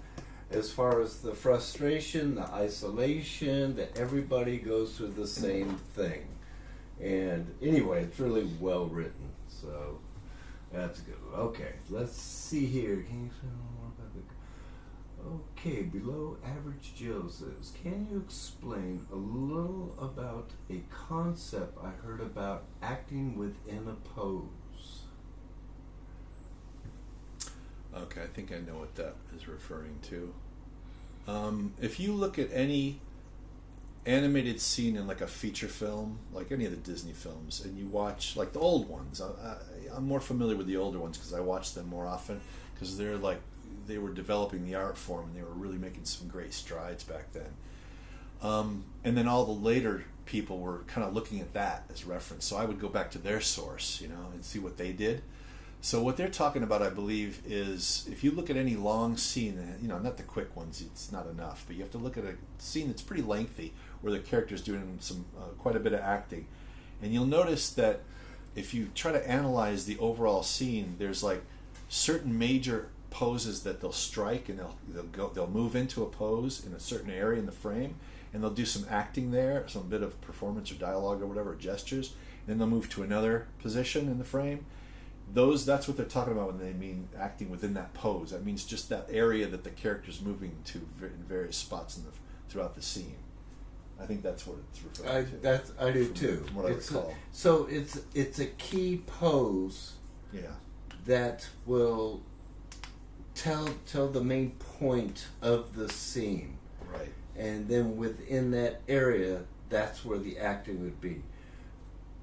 as far as the frustration, the isolation, that everybody goes through the same thing. And anyway, it's really well written. So that's good. Okay, let's see here. Can you say more about the... Okay, Below Average Joe says, can you explain a little about a concept I heard about acting within a pose? Okay, I think I know what that is referring to. If you look at any animated scene in like a feature film, like any of the Disney films, and you watch like the old ones, I'm more familiar with the older ones because I watch them more often because they're like, they were developing the art form and they were really making some great strides back then. And then all the later people were kind of looking at that as reference. So I would go back to their source, and see what they did. So what they're talking about, I believe, is if you look at any long scene, not the quick ones, it's not enough, but you have to look at a scene that's pretty lengthy where the character's doing some quite a bit of acting. And you'll notice that if you try to analyze the overall scene, there's like certain major poses that they'll strike, and they'll move into a pose in a certain area in the frame, and they'll do some acting there, some bit of performance or dialogue or whatever, gestures, and then they'll move to another position in the frame. That's what they're talking about when they mean acting within that pose. That means just that area that the character's moving to in various spots throughout the scene. I think that's what it's referring to. I do too. From what I recall. So it's a key pose. Yeah. That will tell the main point of the scene. Right. And then within that area, that's where the acting would be.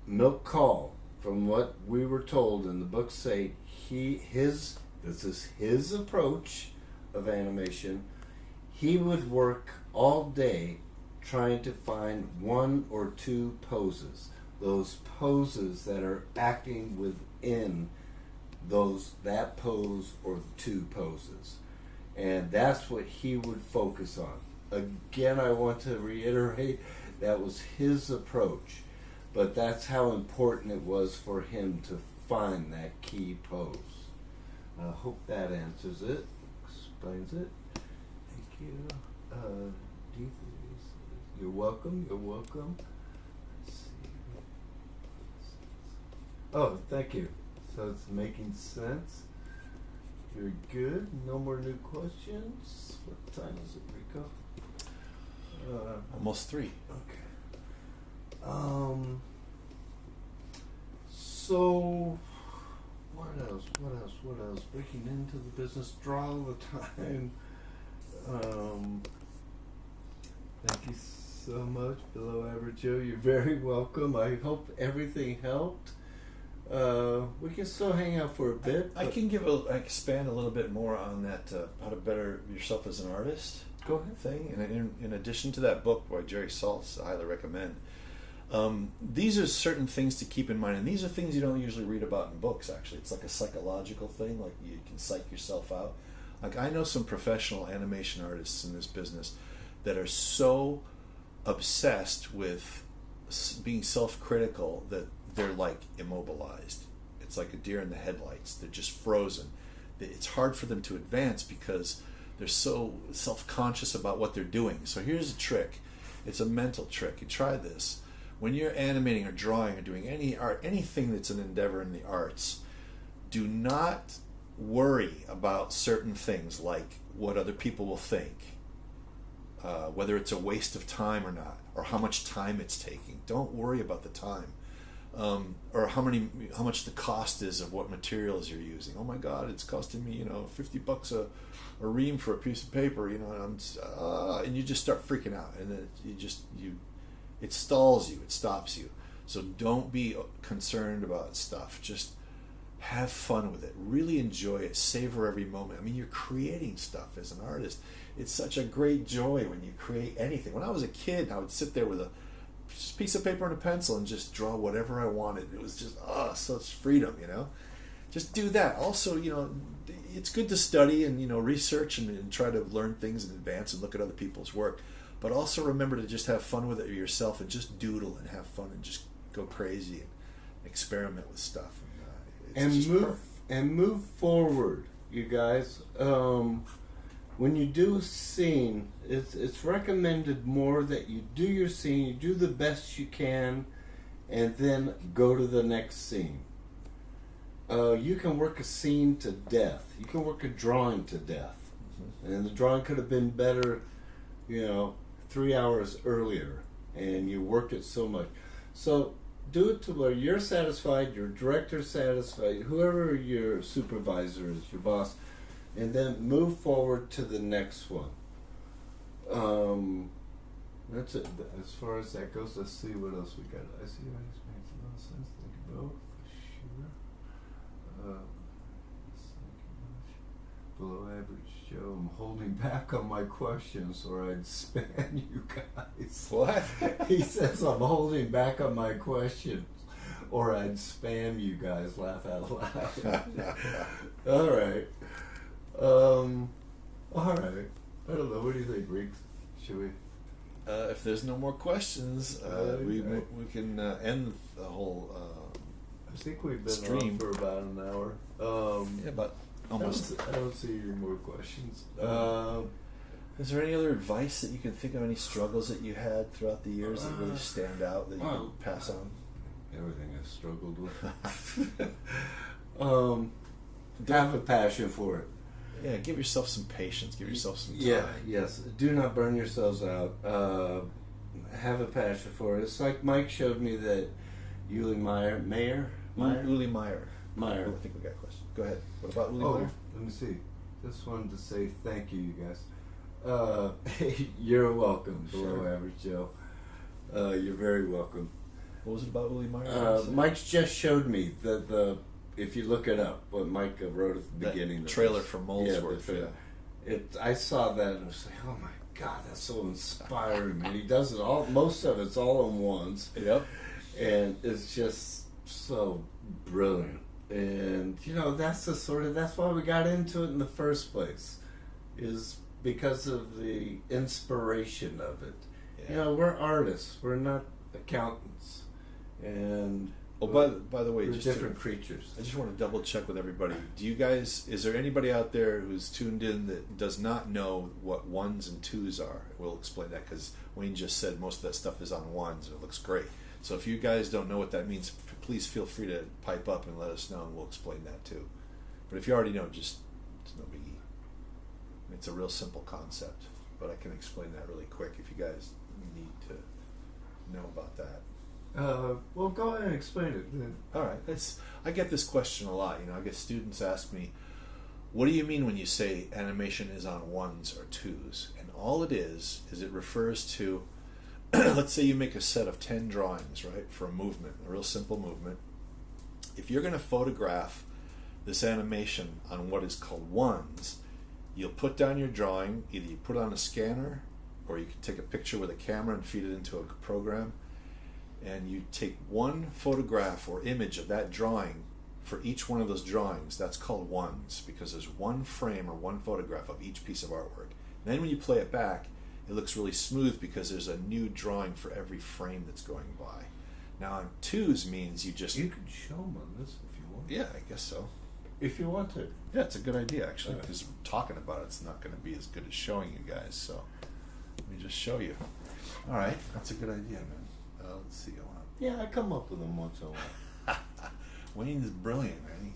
Milk Call, from what we were told in the book, say this is his approach of animation. He would work all day trying to find one or two poses. Those poses that are acting within that pose or two poses, and that's what he would focus on. Again, I want to reiterate that was his approach, but that's how important it was for him to find that key pose. I hope that answers it, explains it. Thank you. You're welcome. Let's see. Oh, thank you. So it's making sense. Very good. No more new questions. What time is it, Rico? Almost 3. Okay. So what else? Breaking into the business, draw all the time. Thank you so much, Below Average Joe. You're very welcome. I hope everything helped. We can still hang out for a bit. I can expand a little bit more on that how to better yourself as an artist. Go ahead. Thing. And in addition to that book by Jerry Saltz, I highly recommend. These are certain things to keep in mind, and these are things you don't usually read about in books. Actually, it's like a psychological thing. Like you can psych yourself out. Like I know some professional animation artists in this business that are so obsessed with being self-critical that they're like immobilized. It's like a deer in the headlights. They're just frozen. It's hard for them to advance because they're so self-conscious about what they're doing. So here's a trick. It's a mental trick. You try this. When you're animating or drawing or doing any art, anything that's an endeavor in the arts, do not worry about certain things like what other people will think, whether it's a waste of time or not, or how much time it's taking. Don't worry about the time, or how much the cost is of what materials you're using. Oh my God, it's costing me $50 a ream for a piece of paper, and you just start freaking out, and then it stalls you, it stops you. So don't be concerned about stuff. Just have fun with it. Really enjoy it. Savor every moment. I mean, you're creating stuff as an artist. It's such a great joy when you create anything. When I was a kid, I would sit there with a piece of paper and a pencil and just draw whatever I wanted. It was just, such freedom, Just do that. Also, it's good to study and, research and try to learn things in advance and look at other people's work. But also remember to just have fun with it yourself and just doodle and have fun and just go crazy and experiment with stuff. And move forward, you guys. When you do a scene, it's recommended more that you do your scene, you do the best you can, and then go to the next scene. You can work a scene to death. You can work a drawing to death. Mm-hmm. And the drawing could have been better, 3 hours earlier, and you worked it so much. So do it to where you're satisfied, your director's satisfied, whoever your supervisor is, your boss, and then move forward to the next one. That's it. As far as that goes, let's see what else we got. I see makes a lot of sense. Thank you both. Sure. Below average Joe, I'm holding back on my questions or I'd spam you guys. What? He says I'm holding back on my questions or I'd spam you guys. Laugh out loud. All right. All right. I don't know. What do you think, Reeks? Should we? If there's no more questions, we can end the whole I think we've been stream on for about an hour. Yeah, but almost. I don't see any more questions. Is there any other advice that you can think of? Any struggles that you had throughout the years that really stand out that you could pass on? Everything I've struggled with. Have a passion for it. Yeah, give yourself some patience. Give yourself some time. Yeah, yes. Do not burn yourselves out. Have a passion for it. It's like Mike showed me that Uli Meyer. Uli Meyer. Meyer. I think we got a question. Go ahead. What about Uli Meyer? Let me see. Just wanted to say thank you guys. You're welcome, Below Average Joe. You're very welcome. What was it about Uli Meyer? Mike's just showed me the if you look it up, what Mike wrote at the beginning. The trailer for Molesworth. Yeah, I saw that and I was like, oh my God, that's so inspiring. And he does it all. Most of it's all in ones. Yep. And it's just so brilliant. And that's why we got into it in the first place, is because of the inspiration of it. Yeah. We're artists. We're not accountants. And by the way, we're just different creatures. I just want to double check with everybody. Is there anybody out there who's tuned in that does not know what ones and twos are? We'll explain that because Wayne just said most of that stuff is on ones and it looks great. So if you guys don't know what that means, please feel free to pipe up and let us know, and we'll explain that too. But if you already know, it's no biggie. It's a real simple concept, but I can explain that really quick if you guys need to know about that. Well, go ahead and explain it. All right. I get this question a lot. I get students ask me, what do you mean when you say animation is on ones or twos? And all it is it refers to, let's say you make a set of 10 drawings, right, for a movement, a real simple movement. If you're going to photograph this animation on what is called ones, you'll put down your drawing, either you put it on a scanner or you can take a picture with a camera and feed it into a program. and you take one photograph or image of that drawing for each one of those drawings. That's called ones, because there's one frame or one photograph of each piece of artwork. And then when you play it back, it looks really smooth because there's a new drawing for every frame that's going by. Now on twos means you You can show them on this if you want. Yeah, I guess so. If you want to. Yeah, it's a good idea actually, All right. because talking about it's not going to be as good as showing you guys. So let me just show you. All right, that's a good idea, man. Let's see. Yeah, I come up with them once in a while. Wayne is brilliant, man.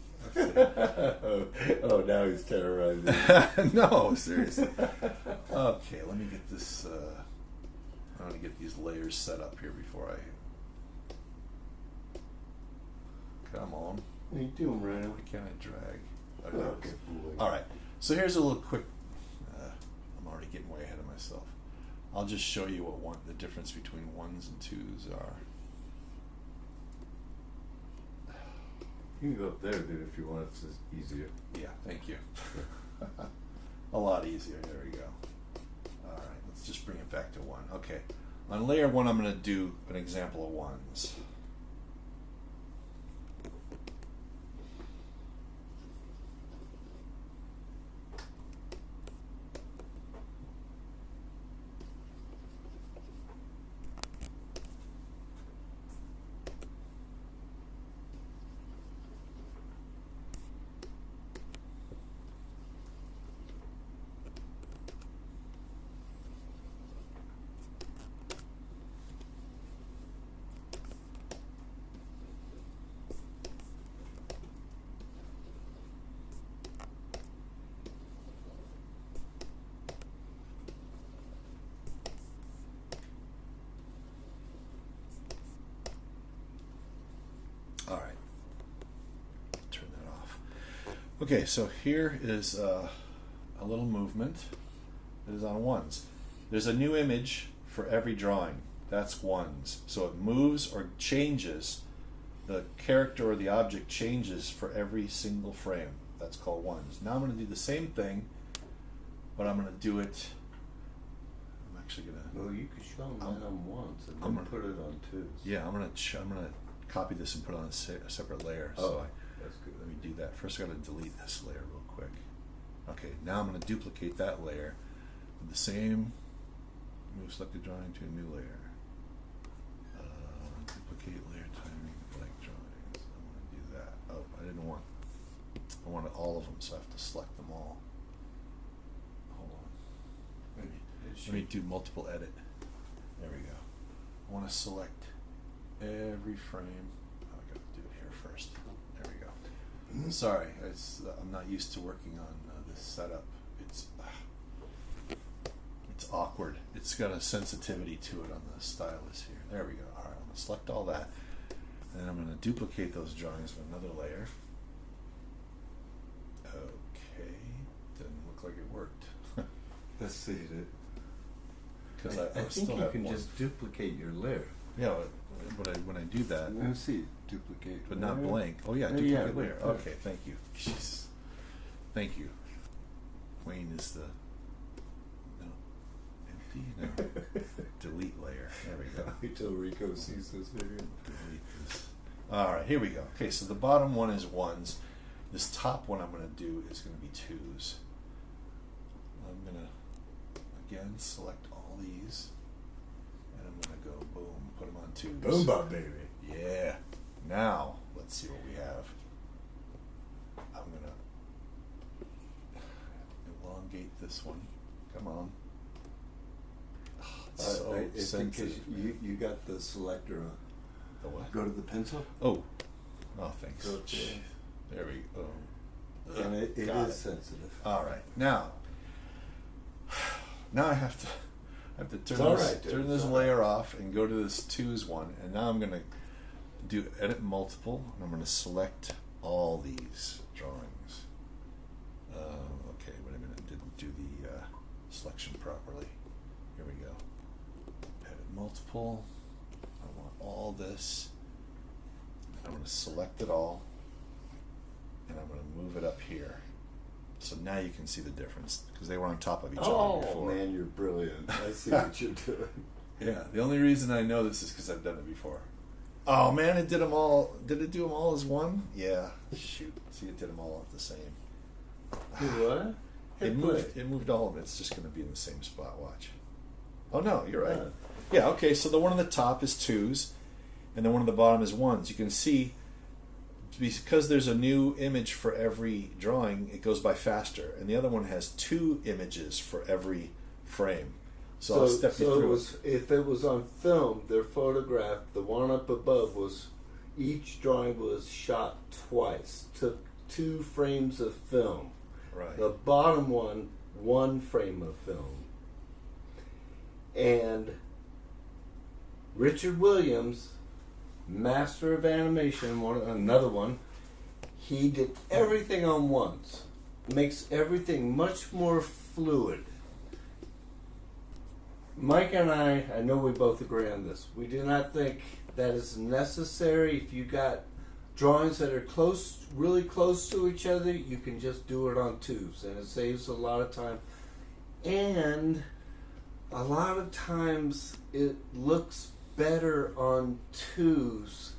Oh, now he's terrorizing. No, seriously. Okay, let me get this. I want to get these layers set up here before I. Come on. You do them right. Why can't I drag? Okay. All right. So here's a little quick. I'm already getting way ahead of myself. I'll just show you what the difference between ones and twos are. You can go up there, dude, if you want. It's just easier. Yeah, thank you. A lot easier. There we go. All right, let's just bring it back to one. Okay. On layer one, I'm going to do an example of ones. All right, turn that off. Okay, so here is a little movement that is on ones. There's a new image for every drawing. That's ones. So it moves or changes. The character or the object changes for every single frame. That's called ones. Now I'm going to do the same thing, but I'm going to do it. I'm actually going to. Well, you could show them that on ones and I'm then gonna- put it on twos. Yeah, I'm going to copy this and put it on a separate layer. Oh, So that's good. let me do that. First, I got to delete this layer real quick. Okay, now I'm going to duplicate that layer with the same. Move selected drawing to a new layer. Duplicate layer timing blank drawings. I'm going to do that. Oh, I wanted all of them, so I have to select them all. Hold on. Let me do multiple edit. There we go. I want to select every frame. Oh, I got to do it here first. There we go. Sorry, I'm not used to working on this setup. It's awkward. It's got a sensitivity to it on the stylus here. There we go. All right, I'm going to select all that. And then I'm going to duplicate those drawings with another layer. Okay. Didn't look like it worked. Let's see it. Because I I think still you have can one. just duplicate your layer. Yeah, but when I do that, Let's see. Duplicate. but not layer. blank. Oh yeah, Yeah, duplicate yeah, layer. yeah. Okay, thank you. Jeez. Thank you. Wayne is the empty. No. Delete layer. There we go. Until Rico sees this video. Delete this. All right, here we go. Okay, so the bottom one is ones. This top one I'm going to do is going to be twos. I'm going to again select all these, and I'm going to go boom, put them on twos. Boom, Bob, baby. Yeah. Now, let's see what we have. I'm going to elongate this one. Come on. Oh, it's so I think 'cause sensitive. you got the selector on. The what? Go to the pencil. Oh, thanks. Go to, There we go. and it Got is sensitive. All right. Now I have to It's all turn right, dude. turn this It's all layer off and go to this twos one, and now I'm going to do edit multiple, and I'm going to select all these drawings. Okay, wait a minute, didn't do the selection properly. Here we go. Edit multiple. I want all this. I'm going to select it all, and I'm going to move it up here. So now you can see the difference, because they were on top of each other Oh before. man, you're brilliant. I see what you're doing. Yeah, the only reason I know this is because I've done it before. Oh man, it did them all. Did it do them all as one? Yeah. Shoot. See, it did them all at the same. Do what? It moved all of it. It's just going to be in the same spot. Watch. Oh no, you're right. Yeah. Okay. So the one on the top is 2s, and the one on the bottom is 1s. You can see because there's a new image for every drawing, it goes by faster, and the other one has 2 images for every frame. So I'll step you through. If it was on film, they're photographed. The one up above each drawing was shot twice. Took 2 frames of film. Right. The bottom one frame of film. And Richard Williams, master of animation, another one, he did everything on ones. Makes everything much more fluid. Mike and I know we both agree on this. We do not think that is necessary. If you got drawings that are really close to each other, you can just do it on 2s, and it saves a lot of time. And a lot of times it looks better on 2s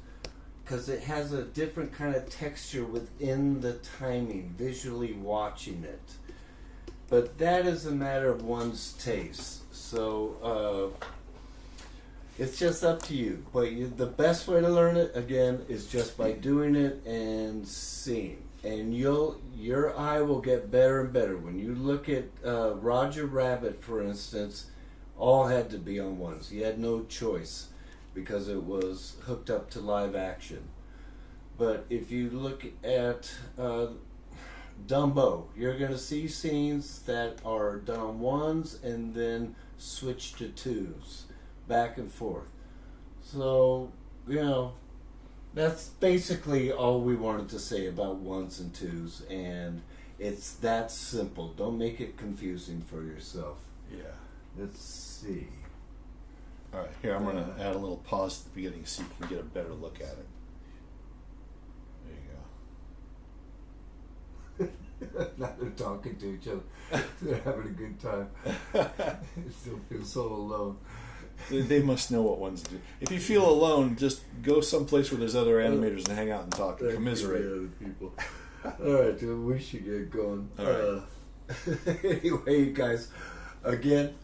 because it has a different kind of texture within the timing, visually watching it. But that is a matter of one's taste. So it's just up to you. But the best way to learn it, again, is just by doing it and seeing. And your eye will get better and better. When you look at Roger Rabbit, for instance, all had to be on 1s. You had no choice because it was hooked up to live action. But if you look at Dumbo, you're going to see scenes that are done on 1s and then switch to 2s, back and forth. So, that's basically all we wanted to say about 1s and 2s, and it's that simple. Don't make it confusing for yourself. Yeah. Let's see. All right, here I'm going to add a little pause at the beginning so you can get a better look at it. Now they're talking to each other. They're having a good time. It still feels so alone. They must know what ones do. If you feel alone, just go someplace where there's other animators and hang out and talk and commiserate. Other people. All right, dude, we should get going. All right. Anyway, guys, again,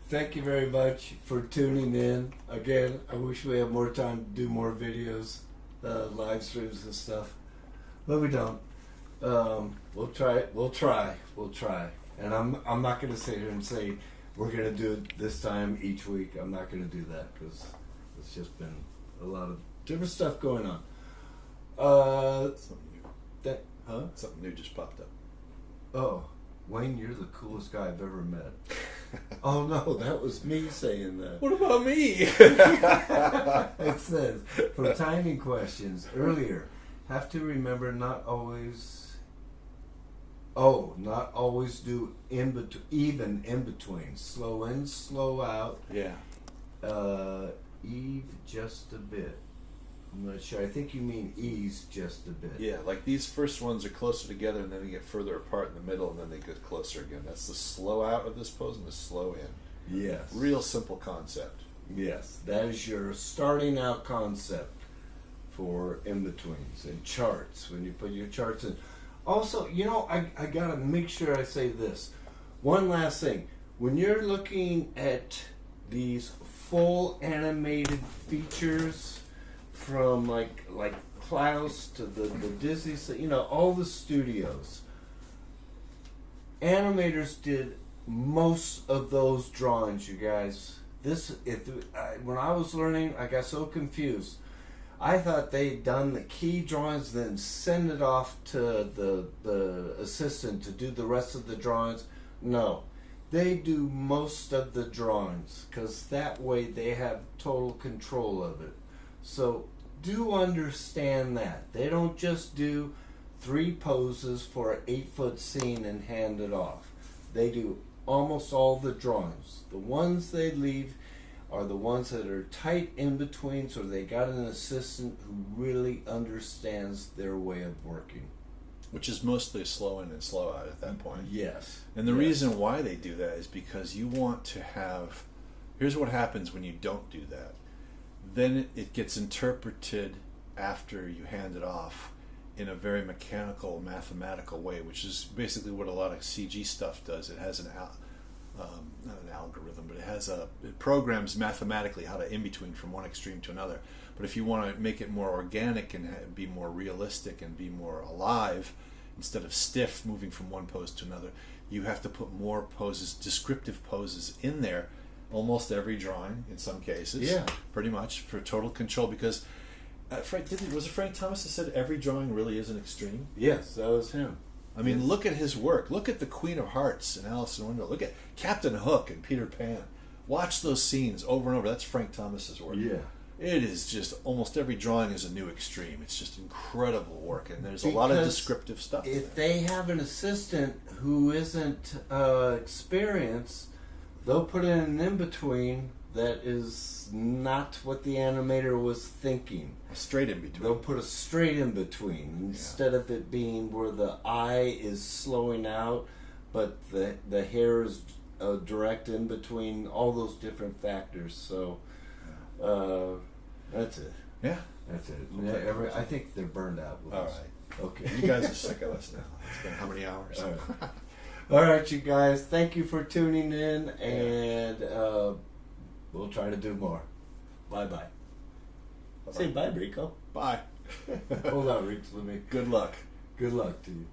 thank you very much for tuning in. Again, I wish we had more time to do more videos, live streams and stuff, but we don't. We'll try. And I'm not going to sit here and say we're going to do it this time each week. I'm not going to do that because it's just been a lot of different stuff going on. Something new. Something new just popped up. Oh, Wayne, you're the coolest guy I've ever met. Oh no, that was me saying that. What about me? It says, for timing questions earlier, have to remember not always do even in between. Slow in, slow out. Yeah. Eve just a bit. I'm not sure. I think you mean ease just a bit. Yeah, like these first ones are closer together and then they get further apart in the middle and then they get closer again. That's the slow out of this pose and the slow in. Yes. Real simple concept. Yes. That is your starting out concept for in-betweens and charts when you put your charts in. Also, I gotta make sure I say this. One last thing. When you're looking at these full animated features from like Klaus to the Disney, all the studios, animators did most of those drawings, you guys. When I was learning, I got so confused. I thought they'd done the key drawings, then send it off to the assistant to do the rest of the drawings. No, they do most of the drawings because that way they have total control of it. So do understand that. They don't just do 3 poses for an 8-foot scene and hand it off. They do almost all the drawings. The ones they leave are the ones that are tight in between, so they got an assistant who really understands their way of working. Which is mostly slow in and slow out at that point. Yes. And the reason why they do that is because you want to have... Here's what happens when you don't do that. then it gets interpreted after you hand it off in a very mechanical, mathematical way, which is basically what a lot of CG stuff does. It has not an algorithm, but it programs mathematically how to in-between from one extreme to another. But if you want to make it more organic and be more realistic and be more alive, instead of stiff moving from one pose to another, you have to put more poses, descriptive poses in there, almost every drawing in some cases. Yeah. Pretty much, for total control, because was it Frank Thomas that said every drawing really is an extreme? Yes, that was him. I mean, look at his work. Look at the Queen of Hearts and Alice in Wonderland. Look at Captain Hook and Peter Pan. Watch those scenes over and over. That's Frank Thomas's work. Yeah. It is just almost every drawing is a new extreme. It's just incredible work, and there's a lot of descriptive stuff. If they have an assistant who isn't experienced, they'll put in an in-between that is not what the animator was thinking. A straight in between. They'll put a straight in between instead of it being where the eye is slowing out, but the hair is direct in between. All those different factors. So that's it. Yeah, that's it. I think they're burned out. All right. Okay. You guys are sick of us now. It's been how many hours? All right. All right, you guys. Thank you for tuning in, and we'll try to do more. Bye-bye. Say bye, Rico. Bye. Hold on, Rico. Let me. Good luck. Good luck to you.